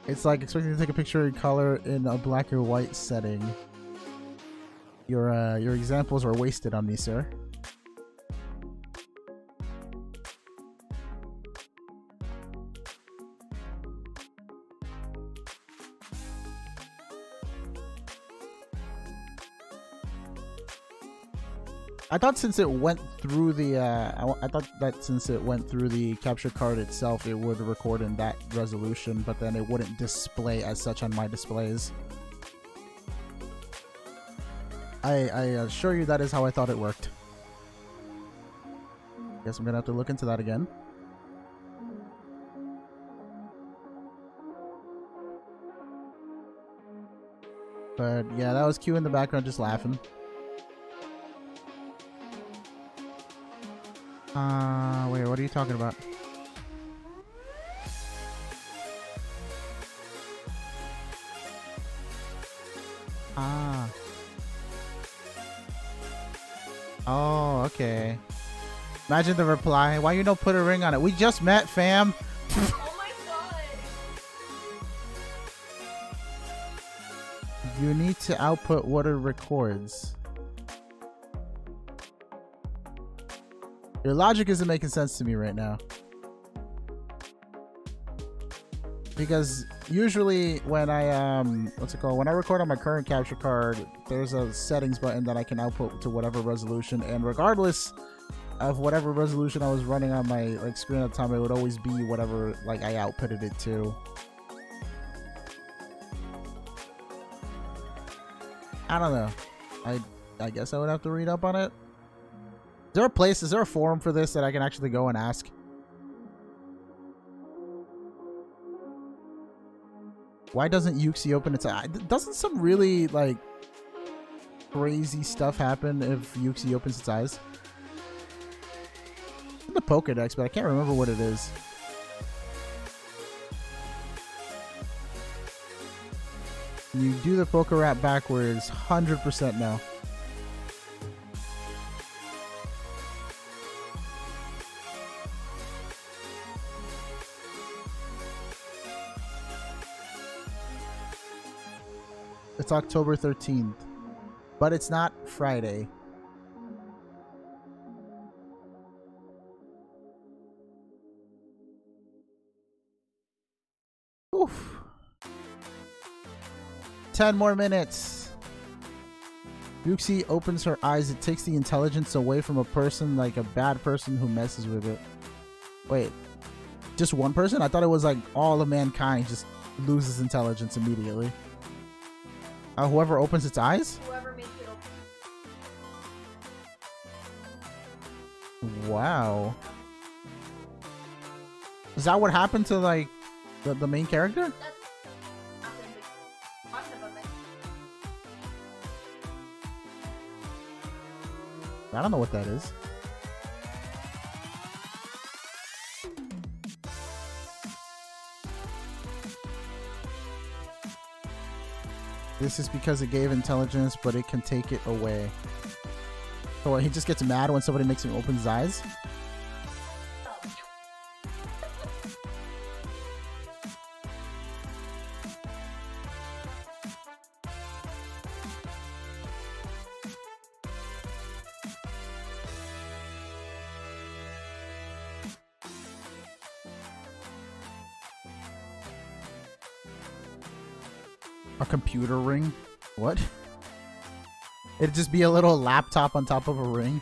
It's like expecting to take a picture in color in a black or white setting. Your examples are wasted on me, sir. I thought since it went through the I thought that since it went through the capture card itself, it would record in that resolution, but then it wouldn't display as such on my displays. I assure you that is how I thought it worked. Guess I'm gonna have to look into that again. But yeah, that was Q in the background just laughing. Wait, what are you talking about? Ah. Oh, okay. Imagine the reply. Why you don't put a ring on it? We just met, fam. Oh my god. You need to output what it records. Your logic isn't making sense to me right now. Because usually when I when I record on my current capture card, there's a settings button that I can output to whatever resolution, and regardless of whatever resolution I was running on my like screen at the time, it would always be whatever like I outputted it to. I don't know. I guess I would have to read up on it. Is there a forum for this that I can actually go and ask? Why doesn't Yuxi open its eye? Doesn't some really like crazy stuff happen if Yuxi opens its eyes? In the Pokedex, but I can't remember what it is. You do the Poke Rap backwards, 100% no. It's October 13th, but it's not Friday. Oof. 10 more minutes. Yuxi opens her eyes. It takes the intelligence away from a person, like a bad person who messes with it. Wait, just one person? I thought it was like all of mankind just loses intelligence immediately. Whoever opens its eyes? Whoever makes it open. Wow. Is that what happened to like the main character? I don't know what that is. This is because it gave intelligence, but it can take it away. So what, he just gets mad when somebody makes him open his eyes? A computer ring? What? It'd just be a little laptop on top of a ring?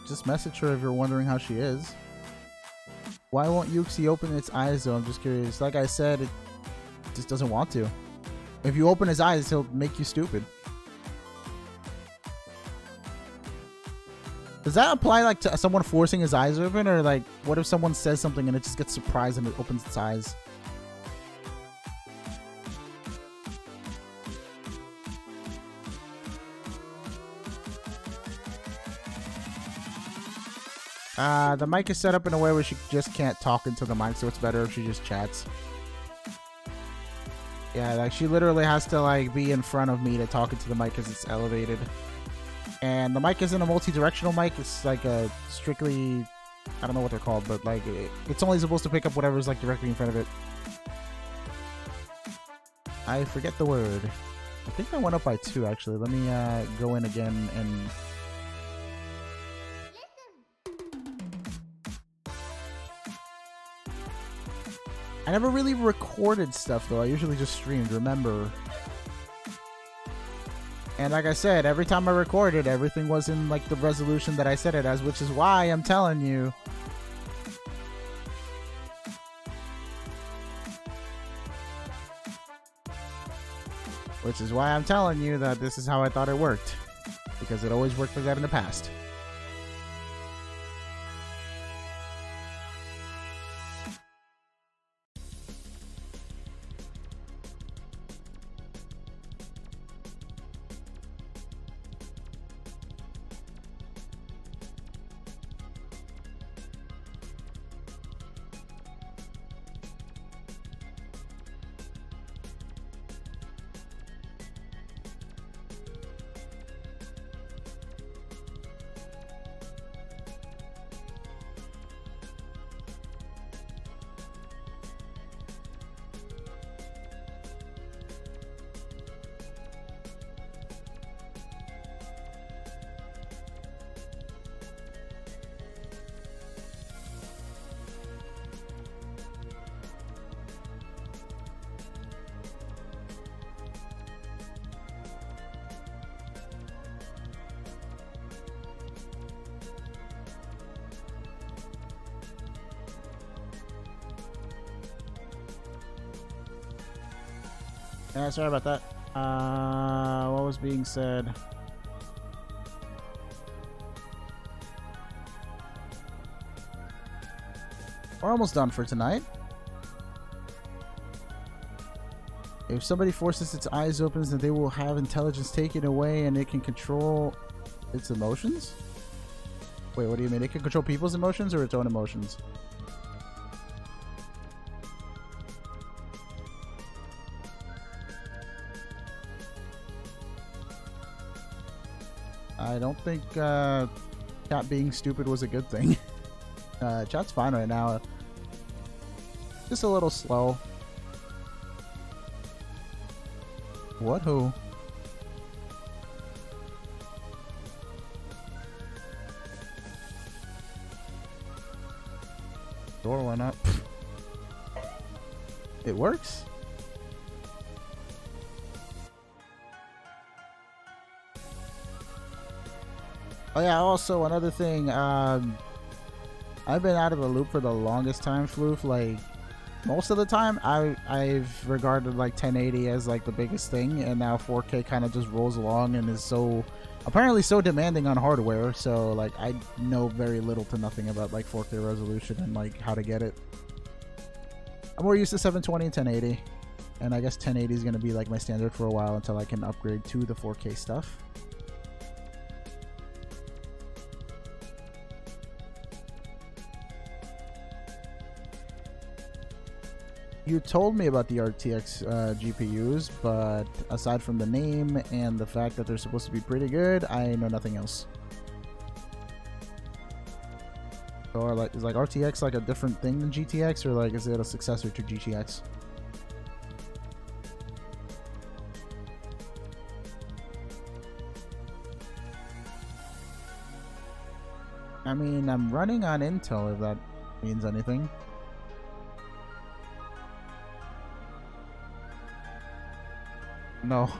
Just message her if you're wondering how she is. Why won't Yuxi open its eyes though? I'm just curious. Like I said, it just doesn't want to. If you open his eyes, he'll make you stupid. Does that apply like to someone forcing his eyes open, or like what if someone says something and it just gets surprised and it opens its eyes? The mic is set up in a way where she just can't talk into the mic, so it's better if she just chats. Yeah, like she literally has to like be in front of me to talk into the mic because it's elevated. And the mic isn't a multi-directional mic. It's like a strictly, I don't know what they're called, but like it's only supposed to pick up whatever's like directly in front of it. I forget the word. I think I went up by 2 actually. Let me go in again and... I never really recorded stuff though. I usually just streamed, remember? And like I said, every time I recorded, everything was in like the resolution that I set it as, which is why I'm telling you. Which is why I'm telling you that this is how I thought it worked. Because it always worked like that in the past. Yeah, sorry about that. What was being said? We're almost done for tonight. If somebody forces its eyes open, then they will have intelligence taken away and it can control its emotions? Wait, what do you mean? It can control people's emotions or its own emotions? I don't think chat being stupid was a good thing. Chat's fine right now. Just a little slow. What? Who? Door went up. It works? Oh yeah, also another thing, I've been out of the loop for the longest time, Floof. Like, most of the time, I've regarded like 1080 as like the biggest thing, and now 4K kind of just rolls along and is so, apparently so demanding on hardware, so like I know very little to nothing about like 4K resolution and like how to get it. I'm more used to 720 and 1080, and I guess 1080 is going to be like my standard for a while until I can upgrade to the 4K stuff. You told me about the RTX GPUs, but aside from the name and the fact that they're supposed to be pretty good, I know nothing else. Or like, is like RTX like a different thing than GTX, or like is it a successor to GTX? I mean, I'm running on Intel, if that means anything. No.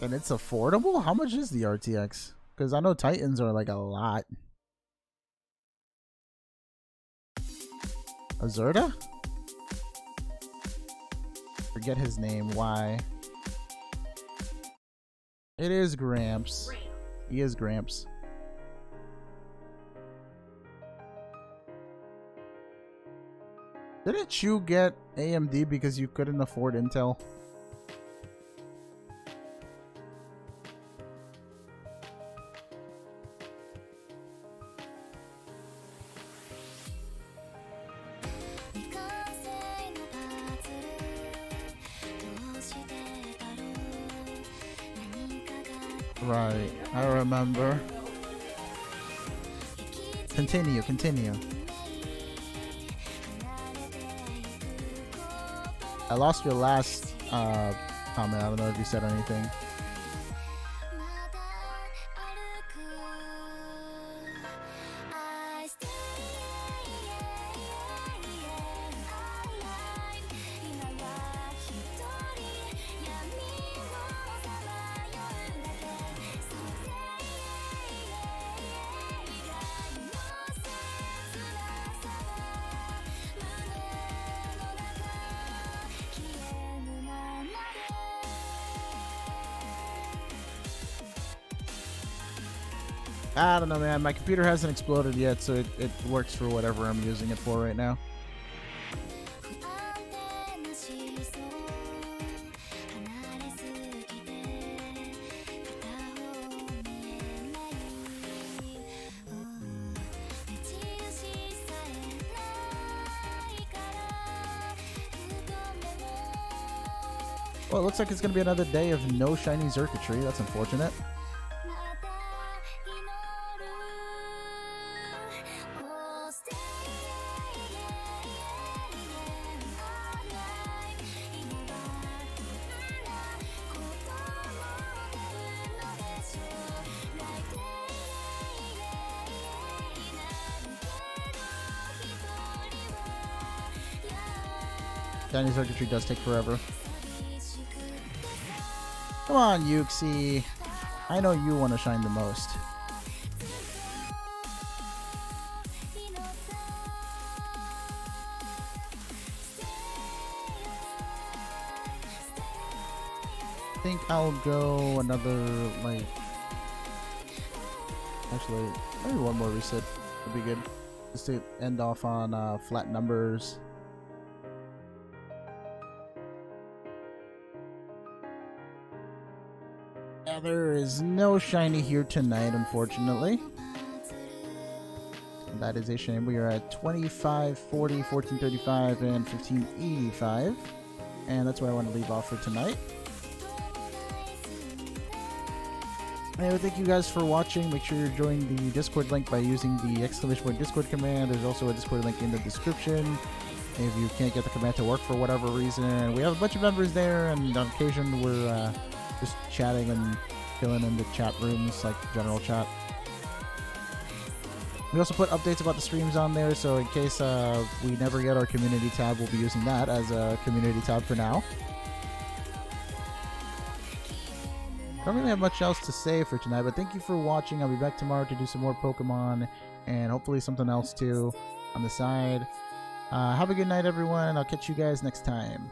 And it's affordable? How much is the RTX? Because I know Titans are like a lot. Azurda? Forget his name. Why? It is Gramps. He is Gramps. Didn't you get AMD because you couldn't afford Intel? Right, I remember. Continue, continue. I lost your last comment. I don't know if you said anything. I don't know, man. My computer hasn't exploded yet, so it works for whatever I'm using it for right now. Well, it looks like it's going to be another day of no shiny circuitry. That's unfortunate. Shiny circuitry does take forever. Come on, Yuxi. I know you want to shine the most. I'll go another, like... Actually, maybe one more reset would be good. Just to end off on flat numbers. Yeah, there is no shiny here tonight, unfortunately. That is a shame. We are at 25, 40, 1435, and 1585. And that's where I want to leave off for tonight. Anyway, thank you guys for watching. Make sure you're joining the Discord link by using the !Discord command. There's also a Discord link in the description. If you can't get the command to work for whatever reason, we have a bunch of members there, and on occasion we're just chatting and filling in the chat rooms, like general chat. We also put updates about the streams on there, so in case we never get our community tab, we'll be using that as a community tab for now. Don't really have much else to say for tonight, but thank you for watching. I'll be back tomorrow to do some more Pokemon, and hopefully something else too on the side. Have a good night, everyone, and I'll catch you guys next time.